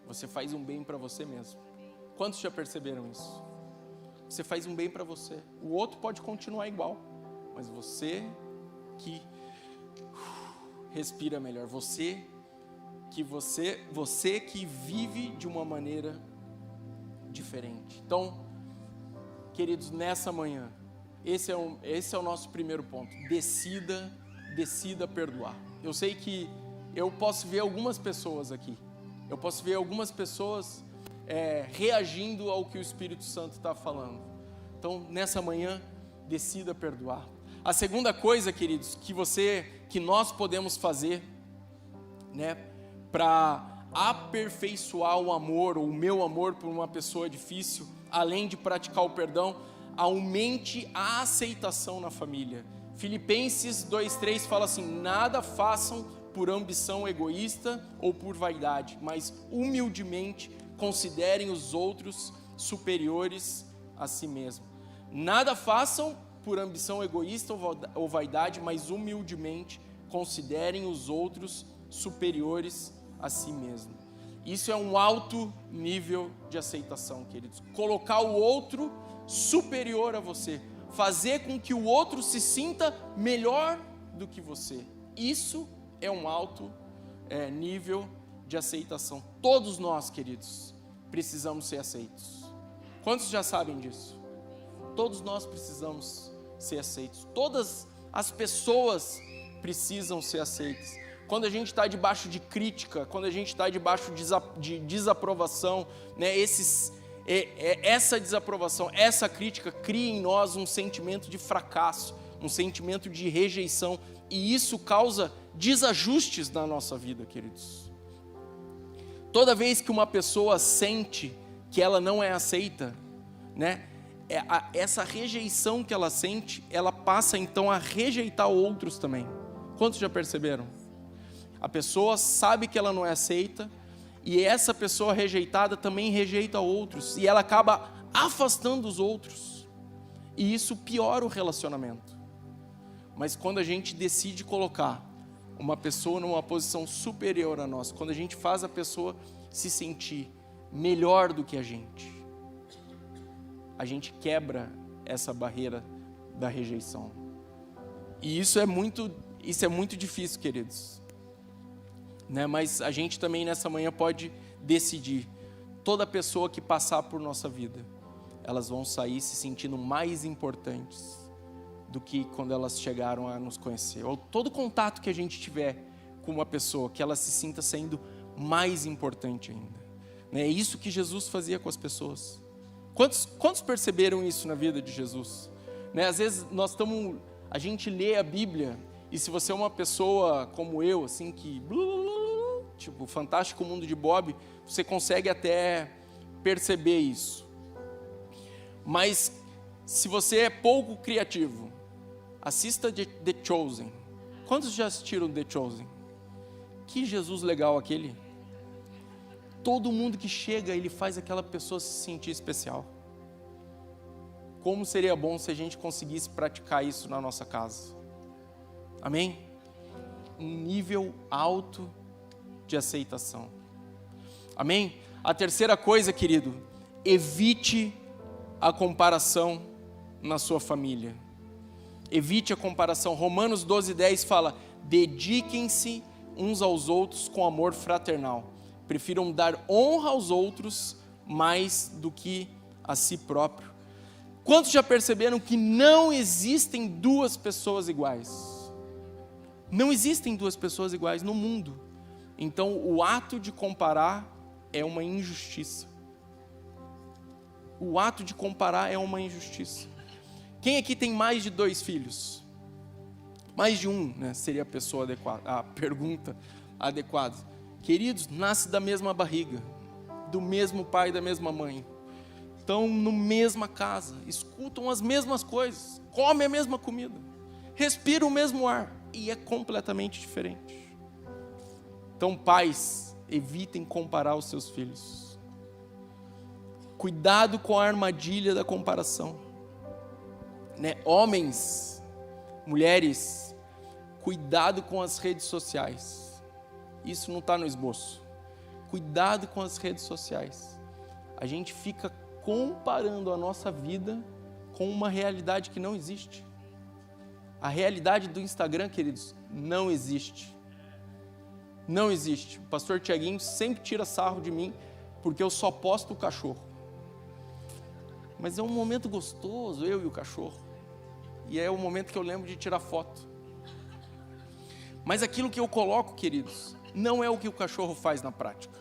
Você faz um bem para você mesmo. Quantos já perceberam isso? Você faz um bem para você. O outro pode continuar igual, mas você que respira melhor. Você que vive de uma maneira diferente. Então, queridos, nessa manhã, esse é o nosso primeiro ponto. Decida perdoar. Eu sei que eu posso ver algumas pessoas aqui. Eu posso ver algumas pessoas reagindo ao que o Espírito Santo está falando. Então, nessa manhã, decida perdoar. A segunda coisa, queridos, que nós podemos fazer, né, para aperfeiçoar o amor, ou o meu amor por uma pessoa difícil, além de praticar o perdão, aumente a aceitação na família. Filipenses 2:3 fala assim: nada façam por ambição egoísta ou por vaidade, mas humildemente considerem os outros superiores a si mesmo. Nada façam por ambição egoísta ou vaidade, mas humildemente considerem os outros superiores a si mesmo. Isso é um alto nível de aceitação, queridos. Colocar o outro superior a você, fazer com que o outro se sinta melhor do que você. Isso é um alto nível de aceitação. Todos nós, queridos, precisamos ser aceitos. Quantos já sabem disso? Todos nós precisamos ser aceitos. Todas as pessoas precisam ser aceitas. Quando a gente está debaixo de crítica, quando a gente está debaixo de desaprovação, né, essa desaprovação, essa crítica cria em nós um sentimento de fracasso, um sentimento de rejeição, e isso causa desajustes na nossa vida, queridos. Toda vez que uma pessoa sente que ela não é aceita, né, essa rejeição que ela sente, ela passa então a rejeitar outros também. Quantos já perceberam? A pessoa sabe que ela não é aceita, e essa pessoa rejeitada também rejeita outros, e ela acaba afastando os outros, e isso piora o relacionamento. Mas quando a gente decide colocar uma pessoa numa posição superior a nós, quando a gente faz a pessoa se sentir melhor do que a gente quebra essa barreira da rejeição. E isso é muito difícil, queridos. Né? Mas a gente também nessa manhã pode decidir. Toda pessoa que passar por nossa vida, elas vão sair se sentindo mais importantes do que quando elas chegaram a nos conhecer. Ou todo contato que a gente tiver com uma pessoa, que ela se sinta sendo mais importante ainda. É isso que Jesus fazia com as pessoas. Quantos perceberam isso na vida de Jesus? Né? Às vezes a gente lê a Bíblia, e se você é uma pessoa como eu, assim, que tipo, Fantástico Mundo de Bob, você consegue até perceber isso. Mas se você é pouco criativo, assista The Chosen. Quantos já assistiram The Chosen? Que Jesus legal aquele. Todo mundo que chega, ele faz aquela pessoa se sentir especial. Como seria bom se a gente conseguisse praticar isso na nossa casa. Amém? Um nível alto de aceitação. Amém? A terceira coisa, querido, evite a comparação na sua família. Evite a comparação. Romanos 12:10 fala: dediquem-se uns aos outros com amor fraternal. Prefiram dar honra aos outros mais do que a si próprio. Quantos já perceberam que não existem duas pessoas iguais? Não existem duas pessoas iguais no mundo. Então, o ato de comparar é uma injustiça. O ato de comparar é uma injustiça. Quem aqui tem mais de 2 filhos? Mais de um, né? Seria a pessoa adequada, a pergunta adequada. Queridos, nasce da mesma barriga, do mesmo pai e da mesma mãe. Estão na mesma casa, escutam as mesmas coisas, comem a mesma comida, respiram o mesmo ar e é completamente diferente. Então, pais, evitem comparar os seus filhos. Cuidado com a armadilha da comparação. Né? Homens, mulheres, cuidado com as redes sociais. Isso não está no esboço. Cuidado com as redes sociais. A gente fica comparando a nossa vida com uma realidade que não existe. A realidade do Instagram, queridos, não existe. Não existe. O pastor Tiaguinho sempre tira sarro de mim porque eu só posto o cachorro. Mas é um momento gostoso, eu e o cachorro. E é o momento que eu lembro de tirar foto. Mas aquilo que eu coloco, queridos, não é o que o cachorro faz na prática.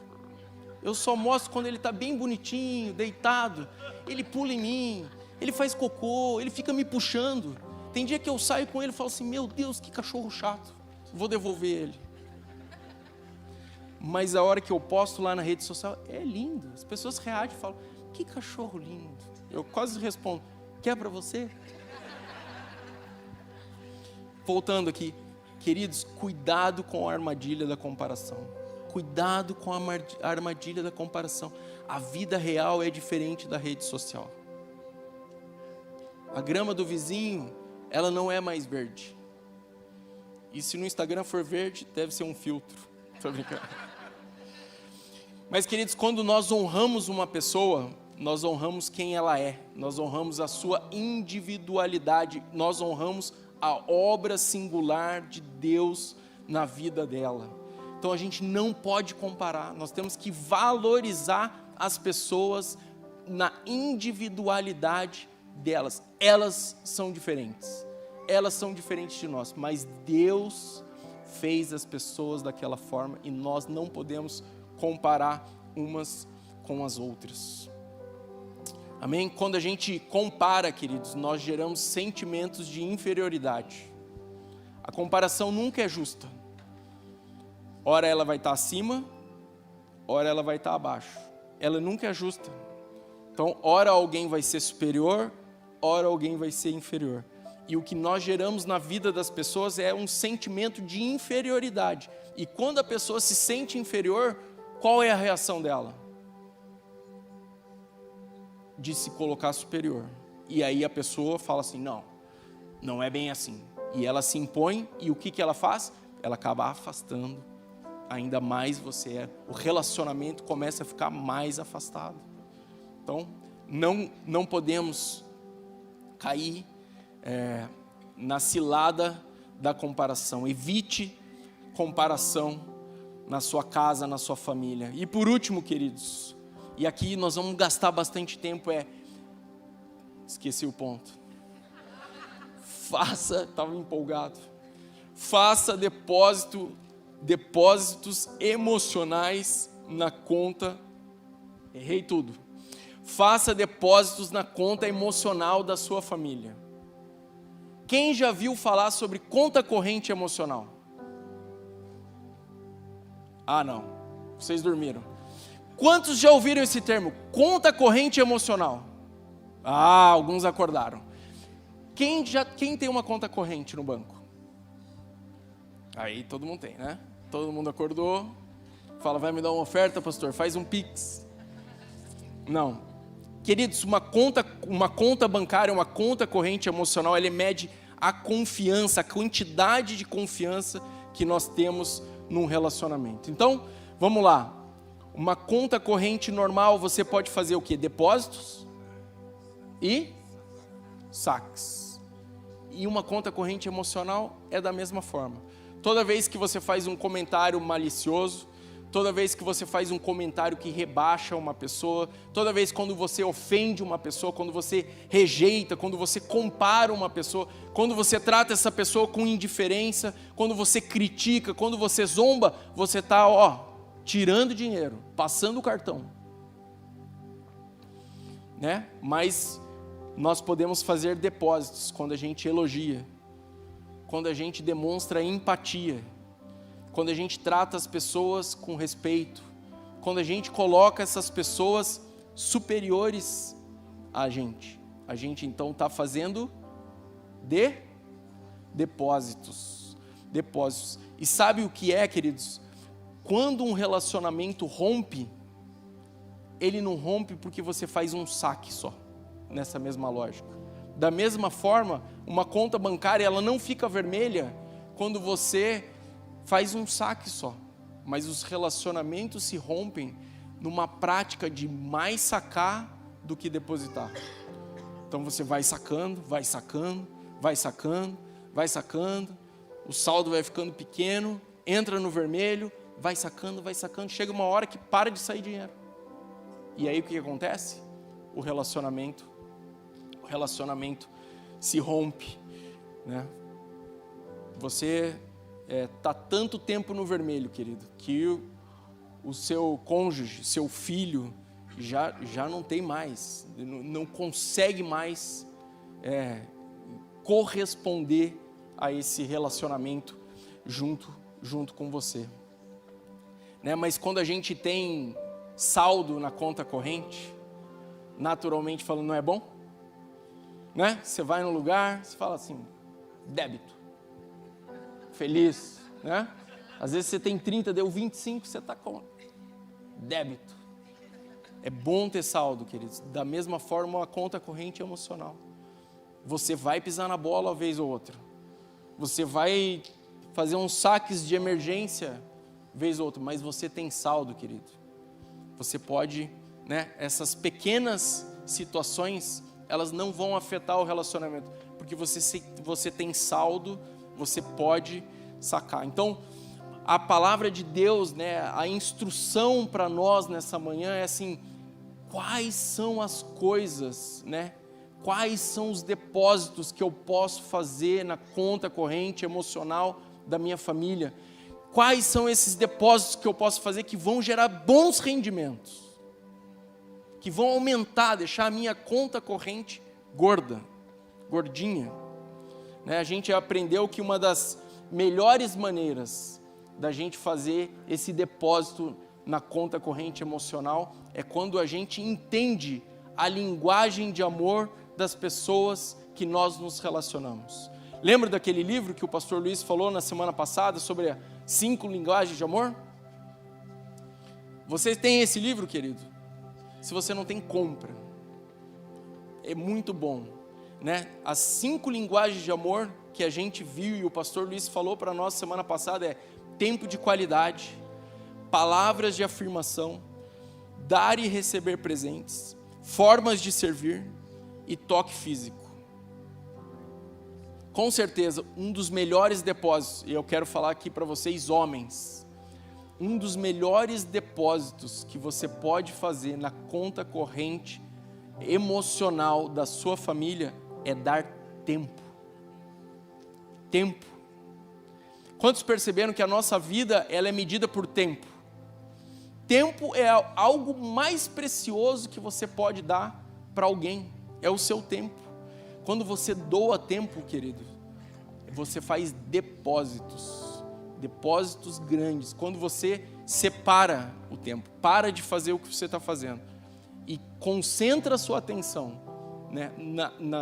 Eu só mostro quando ele está bem bonitinho, deitado. Ele pula em mim, ele faz cocô, ele fica me puxando. Tem dia que eu saio com ele e falo assim: meu Deus, que cachorro chato. Vou devolver ele. Mas a hora que eu posto lá na rede social, é lindo. As pessoas reagem e falam: que cachorro lindo. Eu quase respondo: quer para você? Voltando aqui, queridos, cuidado com a armadilha da comparação. Cuidado com a armadilha da comparação. A vida real é diferente da rede social. A grama do vizinho, ela não é mais verde. E se no Instagram for verde, deve ser um filtro. Tô brincando. Mas, queridos, quando nós honramos uma pessoa, nós honramos quem ela é. Nós honramos a sua individualidade. Nós honramos a obra singular de Deus na vida dela. Então a gente não pode comparar, nós temos que valorizar as pessoas na individualidade delas. Elas são diferentes de nós, mas Deus fez as pessoas daquela forma e nós não podemos comparar umas com as outras. Amém? Quando a gente compara, queridos, nós geramos sentimentos de inferioridade. A comparação nunca é justa. Ora ela vai estar acima, ora ela vai estar abaixo. Ela nunca é justa. Então, ora alguém vai ser superior, ora alguém vai ser inferior. E o que nós geramos na vida das pessoas é um sentimento de inferioridade. E quando a pessoa se sente inferior, qual é a reação dela? De se colocar superior. E aí a pessoa fala assim: não é bem assim. E ela se impõe, e o que ela faz? Ela acaba afastando ainda mais você. O relacionamento começa a ficar mais afastado. Então, não podemos cair na cilada da comparação. Evite comparação na sua casa, na sua família. E por último, queridos, e aqui nós vamos gastar bastante tempo, esqueci o ponto. Estava empolgado. Faça depósitos emocionais na conta. Errei tudo. Faça depósitos na conta emocional da sua família. Quem já viu falar sobre conta corrente emocional? Ah, não. Vocês dormiram. Quantos já ouviram esse termo? Conta corrente emocional. Ah, alguns acordaram. Quem tem uma conta corrente no banco? Aí todo mundo tem, né? Todo mundo acordou. Fala, vai me dar uma oferta, pastor? Faz um Pix. Não. Queridos, uma conta bancária, uma conta corrente emocional, ela mede a confiança, a quantidade de confiança que nós temos num relacionamento. Então, vamos lá. Uma conta corrente normal, você pode fazer o quê? Depósitos e saques. E uma conta corrente emocional é da mesma forma. Toda vez que você faz um comentário malicioso, toda vez que você faz um comentário que rebaixa uma pessoa, toda vez quando você ofende uma pessoa, quando você rejeita, quando você compara uma pessoa, quando você trata essa pessoa com indiferença, quando você critica, quando você zomba, você está, tirando dinheiro, passando o cartão. Né? Mas nós podemos fazer depósitos quando a gente elogia, quando a gente demonstra empatia, quando a gente trata as pessoas com respeito, quando a gente coloca essas pessoas superiores a gente então está fazendo depósitos. E sabe o que é, queridos? Quando um relacionamento rompe, ele não rompe porque você faz um saque só, nessa mesma lógica. Da mesma forma, uma conta bancária, ela não fica vermelha quando você faz um saque só, mas os relacionamentos se rompem numa prática de mais sacar do que depositar. Então você vai sacando, o saldo vai ficando pequeno, entra no vermelho, vai sacando, chega uma hora que para de sair dinheiro. E aí o que acontece? O relacionamento se rompe, né? Você está tanto tempo no vermelho, querido, que o seu cônjuge, seu filho, já não tem mais, não consegue mais corresponder a esse relacionamento junto com você. Né? Mas quando a gente tem saldo na conta corrente, naturalmente falando, não é bom? Né? Você vai num lugar, você fala assim, débito. Feliz, né? Às vezes você tem 30, deu 25, você está com débito. É bom ter saldo, queridos. Da mesma forma, uma conta corrente emocional. Você vai pisar na bola uma vez ou outra. Você vai fazer uns saques de emergência vez ou outra, mas você tem saldo, querido. Você pode, né? Essas pequenas situações, elas não vão afetar o relacionamento, porque você tem saldo, você pode sacar. Então, a palavra de Deus, né, a instrução para nós nessa manhã é assim, quais são as coisas, né, quais são os depósitos que eu posso fazer na conta corrente emocional da minha família? Quais são esses depósitos que eu posso fazer que vão gerar bons rendimentos? Que vão aumentar, deixar a minha conta corrente gordinha. Né? A gente aprendeu que uma das melhores maneiras da gente fazer esse depósito na conta corrente emocional é quando a gente entende a linguagem de amor das pessoas que nós nos relacionamos. Lembra daquele livro que o pastor Luiz falou na semana passada sobre as 5 linguagens de amor? Você tem esse livro, querido? Se você não tem, compra. É muito bom. né? As 5 linguagens de amor que a gente viu e o pastor Luiz falou para nós semana passada é tempo de qualidade, palavras de afirmação, dar e receber presentes, formas de servir e toque físico. Com certeza, um dos melhores depósitos, e eu quero falar aqui para vocês, homens, um dos melhores depósitos que você pode fazer na conta corrente emocional da sua família é dar tempo. Tempo. Quantos perceberam que a nossa vida ela é medida por tempo? Tempo é algo mais precioso que você pode dar para alguém, é o seu tempo. Quando você doa tempo, querido, você faz depósitos grandes. Quando você separa o tempo, para de fazer o que você está fazendo e concentra a sua atenção, né,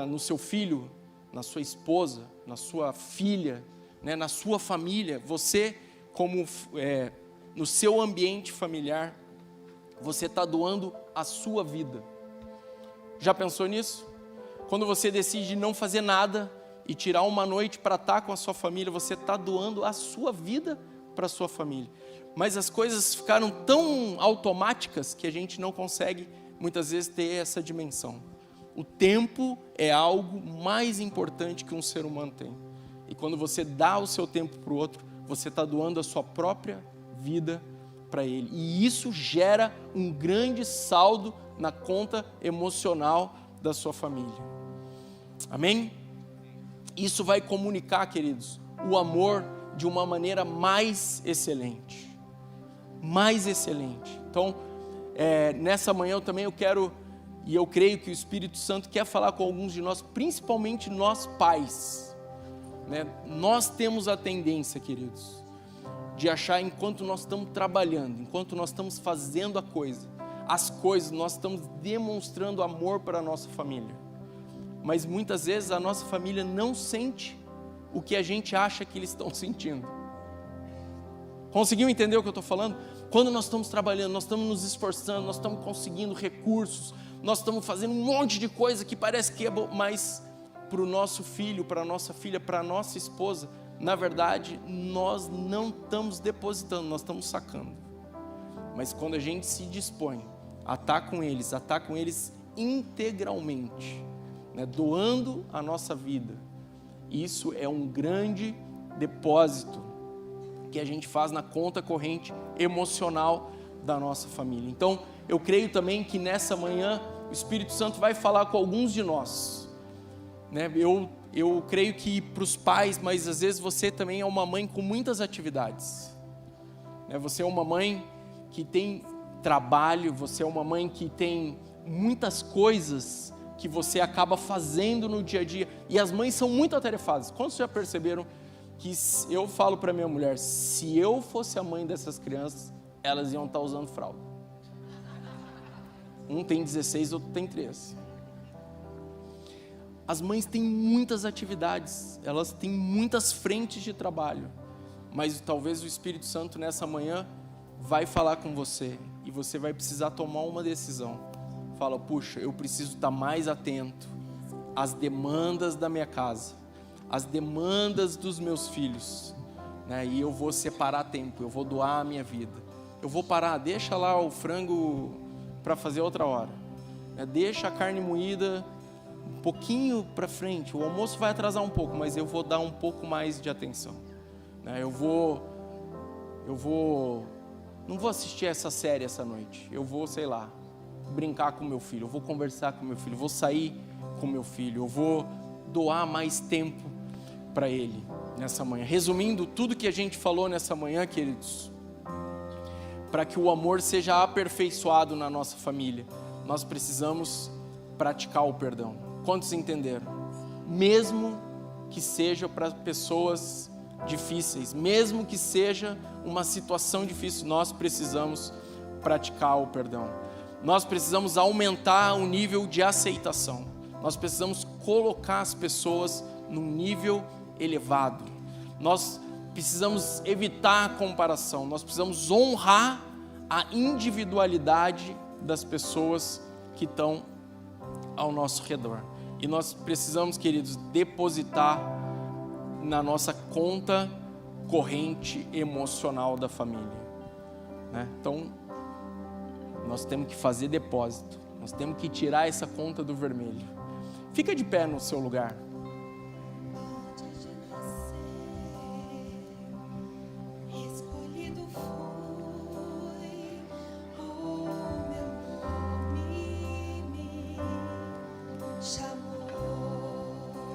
no seu filho, na sua esposa, na sua filha, né, na sua família, você como no seu ambiente familiar, você está doando a sua vida. Já pensou nisso? Quando você decide não fazer nada e tirar uma noite para estar com a sua família, você está doando a sua vida para a sua família. Mas as coisas ficaram tão automáticas que a gente não consegue, muitas vezes, ter essa dimensão. O tempo é algo mais importante que um ser humano tem. E quando você dá o seu tempo para o outro, você está doando a sua própria vida para ele. E isso gera um grande saldo na conta emocional da sua família. Amém? Isso vai comunicar, queridos, o amor de uma maneira mais excelente. Mais excelente. Então, nessa manhã eu quero, e eu creio que o Espírito Santo quer falar com alguns de nós, principalmente nós pais, né? Nós temos a tendência, queridos, de achar enquanto nós estamos trabalhando, enquanto nós estamos fazendo as coisas, nós estamos demonstrando amor para a nossa família. Mas muitas vezes a nossa família não sente o que a gente acha que eles estão sentindo. Conseguiu entender o que eu estou falando? Quando nós estamos trabalhando, nós estamos nos esforçando, nós estamos conseguindo recursos, nós estamos fazendo um monte de coisa que parece que é bom, mas para o nosso filho, para a nossa filha, para a nossa esposa, na verdade, nós não estamos depositando, nós estamos sacando. Mas quando a gente se dispõe a estar com eles integralmente, né, doando a nossa vida, isso é um grande depósito que a gente faz na conta corrente emocional da nossa família. Então, eu creio também que nessa manhã o Espírito Santo vai falar com alguns de nós, né? Eu creio que para os pais, mas às vezes você também é uma mãe com muitas atividades, né? Você é uma mãe que tem trabalho, você é uma mãe que tem muitas coisas que você acaba fazendo no dia a dia, e as mães são muito atarefadas. Quantos já perceberam que eu falo para minha mulher, se eu fosse a mãe dessas crianças, elas iam estar usando fralda. Um tem 16, outro tem 13. As mães têm muitas atividades, elas têm muitas frentes de trabalho, mas talvez o Espírito Santo nessa manhã vai falar com você, e você vai precisar tomar uma decisão. Fala, puxa, eu preciso estar mais atento às demandas da minha casa, às demandas dos meus filhos, né? E eu vou separar tempo, eu vou doar a minha vida. Eu vou parar, deixa lá o frango para fazer outra hora, né? Deixa a carne moída um pouquinho para frente, o almoço vai atrasar um pouco, mas eu vou dar um pouco mais de atenção, né? Não vou assistir essa série essa noite, eu vou, sei lá, brincar com meu filho, eu vou conversar com meu filho, eu vou sair com meu filho, eu vou doar mais tempo para ele nessa manhã. Resumindo tudo que a gente falou nessa manhã, queridos, para que o amor seja aperfeiçoado na nossa família, nós precisamos praticar o perdão. Quantos entenderam? Mesmo que seja para pessoas difíceis, mesmo que seja uma situação difícil, nós precisamos praticar o perdão. Nós precisamos aumentar o nível de aceitação. Nós precisamos colocar as pessoas num nível elevado. Nós precisamos evitar a comparação. Nós precisamos honrar a individualidade das pessoas que estão ao nosso redor. E nós precisamos, queridos, depositar na nossa conta corrente emocional da família, né? Então, nós temos que fazer depósito. Nós temos que tirar essa conta do vermelho. Fica de pé no seu lugar.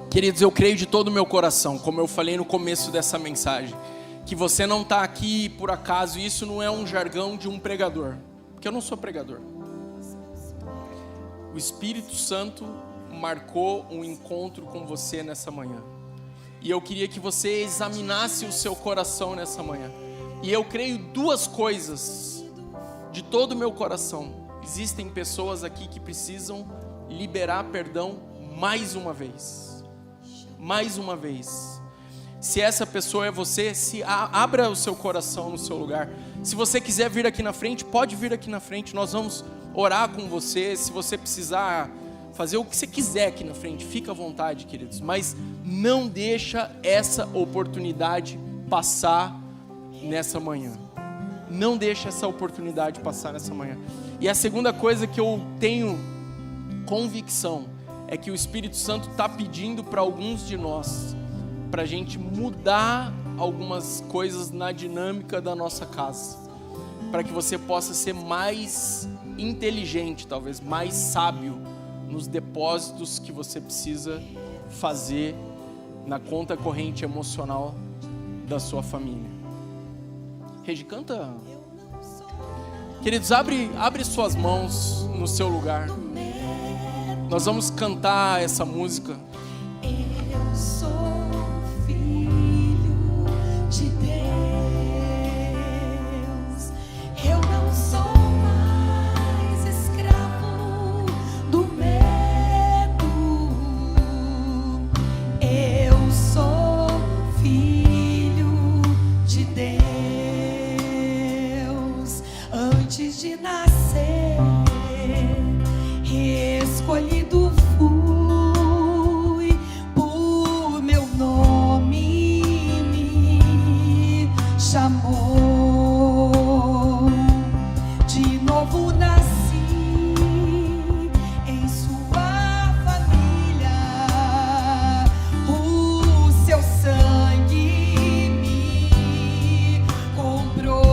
Queridos, eu creio de todo o meu coração, como eu falei no começo dessa mensagem, que você não está aqui por acaso. Isso não é um jargão de um pregador, porque eu não sou pregador. O Espírito Santo marcou um encontro com você nessa manhã, e eu queria que você examinasse o seu coração nessa manhã. E eu creio duas coisas de todo o meu coração: existem pessoas aqui que precisam liberar perdão mais uma vez. Mais uma vez. Se essa pessoa é você, abra o seu coração no seu lugar. Se você quiser vir aqui na frente, pode vir aqui na frente. Nós vamos orar com você. Se você precisar fazer o que você quiser aqui na frente, fica à vontade, queridos. Mas não deixa essa oportunidade passar nessa manhã. Não deixa essa oportunidade passar nessa manhã. E a segunda coisa que eu tenho convicção é que o Espírito Santo está pedindo para alguns de nós, para a gente mudar algumas coisas na dinâmica da nossa casa, para que você possa ser mais inteligente, talvez mais sábio nos depósitos que você precisa fazer na conta corrente emocional da sua família. Regi, canta. Queridos, abre suas mãos no seu lugar. Nós vamos cantar essa música. Eu sou filho de Deus. Eu não sou mais escravo do medo. Eu sou filho de Deus. Antes de nascer, escolhido fui, por meu nome me chamou. De novo nasci em sua família. O seu sangue me comprou.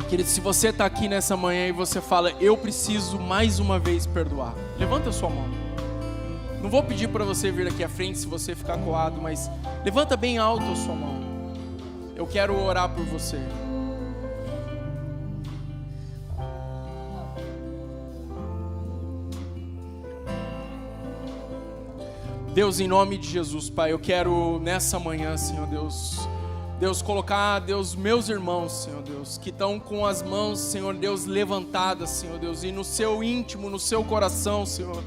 Querido, se você está aqui nessa manhã e você fala, eu preciso mais uma vez perdoar, levanta a sua mão. Não vou pedir para você vir aqui à frente se você ficar coado, mas levanta bem alto a sua mão. Eu quero orar por você. Deus, em nome de Jesus, Pai, eu quero nessa manhã, Senhor Deus, colocar, Deus, meus irmãos, Senhor Deus, que estão com as mãos, Senhor Deus, levantadas, Senhor Deus, e no seu íntimo, no seu coração, Senhor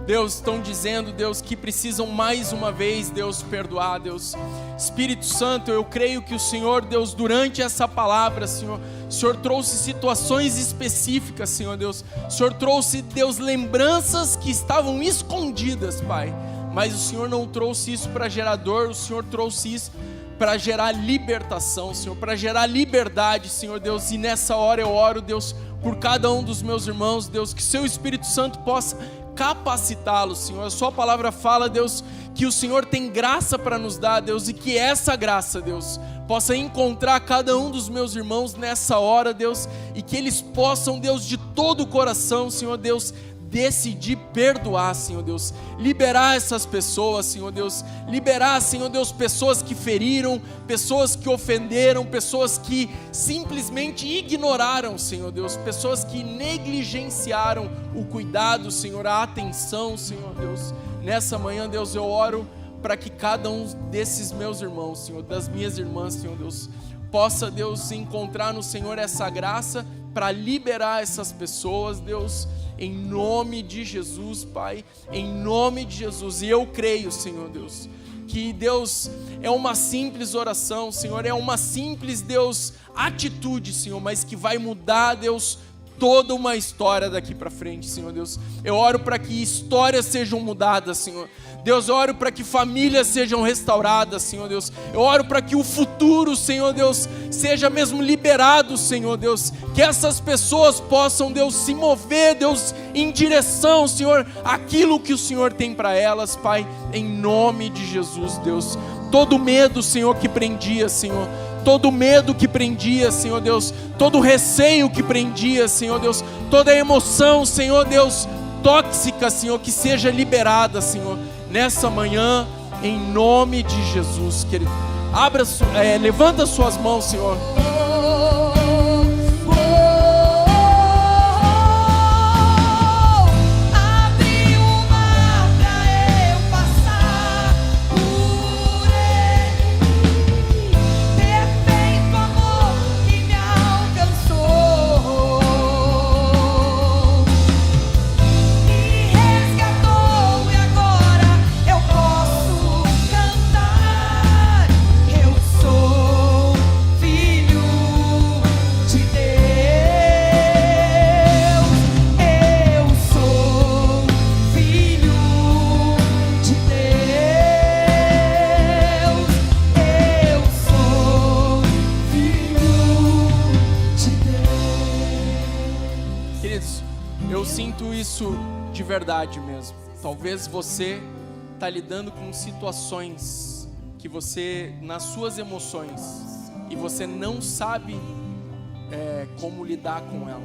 Deus, estão dizendo, Deus, que precisam mais uma vez, Deus, perdoar, Deus. Espírito Santo, eu creio que o Senhor, Deus, durante essa palavra, Senhor, o Senhor trouxe situações específicas, Senhor Deus. O Senhor trouxe, Deus, lembranças que estavam escondidas, Pai. Mas o Senhor não trouxe isso para gerar dor, o Senhor trouxe isso para gerar libertação, Senhor, para gerar liberdade, Senhor Deus. E nessa hora eu oro, Deus, por cada um dos meus irmãos, Deus, que seu Espírito Santo possa capacitá-los, Senhor. A sua palavra fala, Deus, que o Senhor tem graça para nos dar, Deus, e que essa graça, Deus, possa encontrar cada um dos meus irmãos nessa hora, Deus, e que eles possam, Deus, de todo o coração, Senhor Deus, decidir perdoar, Senhor Deus, liberar essas pessoas, Senhor Deus, liberar, Senhor Deus, pessoas que feriram, pessoas que ofenderam, pessoas que simplesmente ignoraram, Senhor Deus, pessoas que negligenciaram o cuidado, Senhor, a atenção, Senhor Deus. Nessa manhã, Deus, eu oro para que cada um desses meus irmãos, Senhor, das minhas irmãs, Senhor Deus, possa, Deus, encontrar no Senhor essa graça para liberar essas pessoas, Deus, em nome de Jesus, Pai, em nome de Jesus. E eu creio, Senhor Deus, que Deus é uma simples oração, Senhor, é uma simples, Deus, atitude, Senhor, mas que vai mudar, Deus, toda uma história daqui para frente, Senhor Deus. Eu oro para que histórias sejam mudadas, Senhor Deus. Eu oro para que famílias sejam restauradas, Senhor Deus. Eu oro para que o futuro, Senhor Deus, seja mesmo liberado, Senhor Deus. Que essas pessoas possam, Deus, se mover, Deus, em direção, Senhor, àquilo que o Senhor tem para elas, Pai, em nome de Jesus, Deus. Todo medo, Senhor, que prendia, Senhor, todo medo que prendia, Senhor Deus, todo receio que prendia, Senhor Deus, toda emoção, Senhor Deus, tóxica, Senhor, que seja liberada, Senhor, nessa manhã, em nome de Jesus, querido. Levanta suas mãos, Senhor. De verdade mesmo. Talvez você está lidando com situações que você, nas suas emoções, e você não sabe como lidar com ela.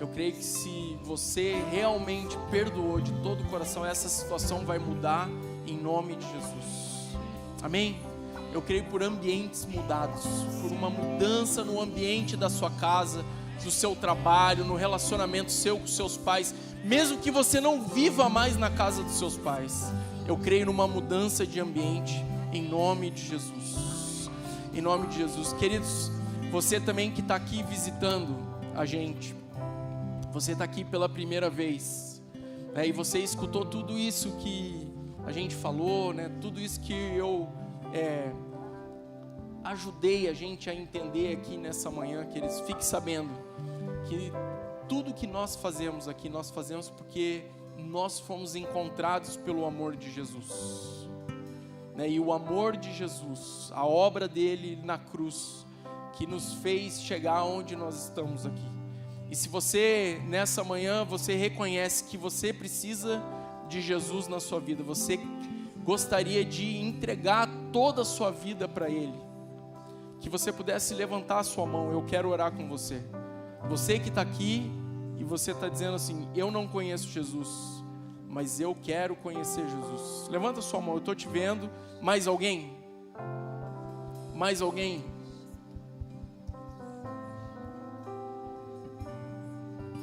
Eu creio que se você realmente perdoou de todo o coração, essa situação vai mudar em nome de Jesus. Amém? Eu creio por ambientes mudados, por uma mudança no ambiente da sua casa, do seu trabalho, no relacionamento seu com seus pais, mesmo que você não viva mais na casa dos seus pais. Eu creio numa mudança de ambiente, em nome de Jesus. Em nome de Jesus. Queridos, você também que está aqui visitando a gente, você está aqui pela primeira vez, né, e você escutou tudo isso que a gente falou, né, tudo isso que eu ajudei a gente a entender aqui nessa manhã, queridos, fique sabendo que tudo que nós fazemos aqui, nós fazemos porque nós fomos encontrados pelo amor de Jesus, né? E o amor de Jesus, a obra dele na cruz, que nos fez chegar onde nós estamos aqui. E se você, nessa manhã, você reconhece que você precisa de Jesus na sua vida, você gostaria de entregar toda a sua vida para Ele, que você pudesse levantar a sua mão. Eu quero orar com você. Você que está aqui e você está dizendo assim: eu não conheço Jesus, mas eu quero conhecer Jesus. Levanta a sua mão, eu estou te vendo. Mais alguém? Mais alguém?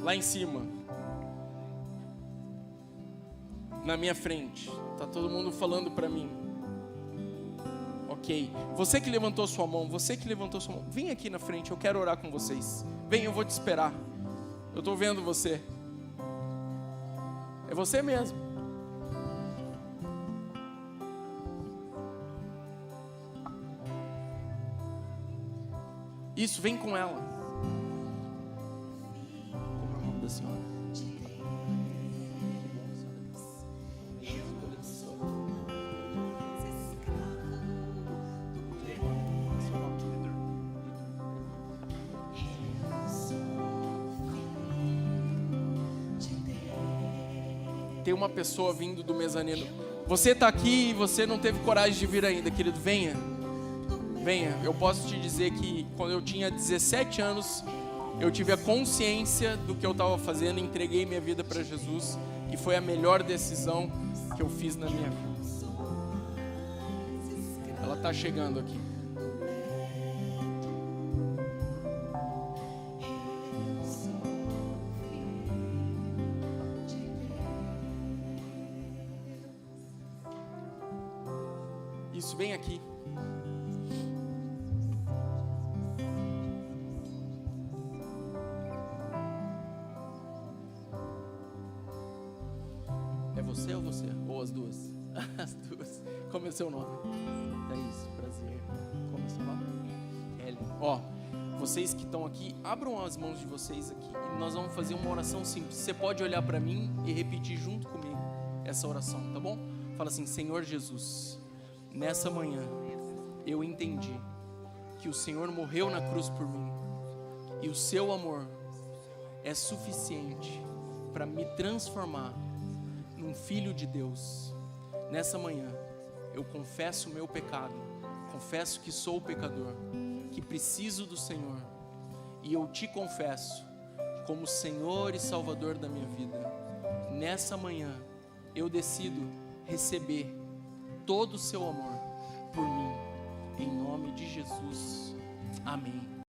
Lá em cima, na minha frente, está todo mundo falando para mim. Ok, você que levantou sua mão, vem aqui na frente, eu quero orar com vocês. Vem, eu vou te esperar. Eu estou vendo você. É você mesmo. Isso, vem com ela. Como é o nome da senhora? Tem uma pessoa vindo do mezanino. Você está aqui e você não teve coragem de vir ainda, querido, venha. Venha. Eu posso te dizer que quando eu tinha 17 anos, eu tive a consciência do que eu estava fazendo, entreguei minha vida para Jesus e foi a melhor decisão que eu fiz na minha vida. Ela está chegando aqui. Isso, vem aqui. É você ou você? Ou as duas? As duas. Como é o seu nome? Thaís, prazer. Como é o seu nome? Ellen. Ó, vocês que estão aqui, abram as mãos de vocês aqui e nós vamos fazer uma oração simples. Você pode olhar para mim e repetir junto comigo essa oração, tá bom? Fala assim: Senhor Jesus, nessa manhã eu entendi que o Senhor morreu na cruz por mim e o seu amor é suficiente para me transformar num filho de Deus. Nessa manhã eu confesso o meu pecado, confesso que sou pecador, que preciso do Senhor, e eu te confesso como Senhor e Salvador da minha vida. Nessa manhã eu decido receber todo o seu amor por mim, em nome de Jesus, amém.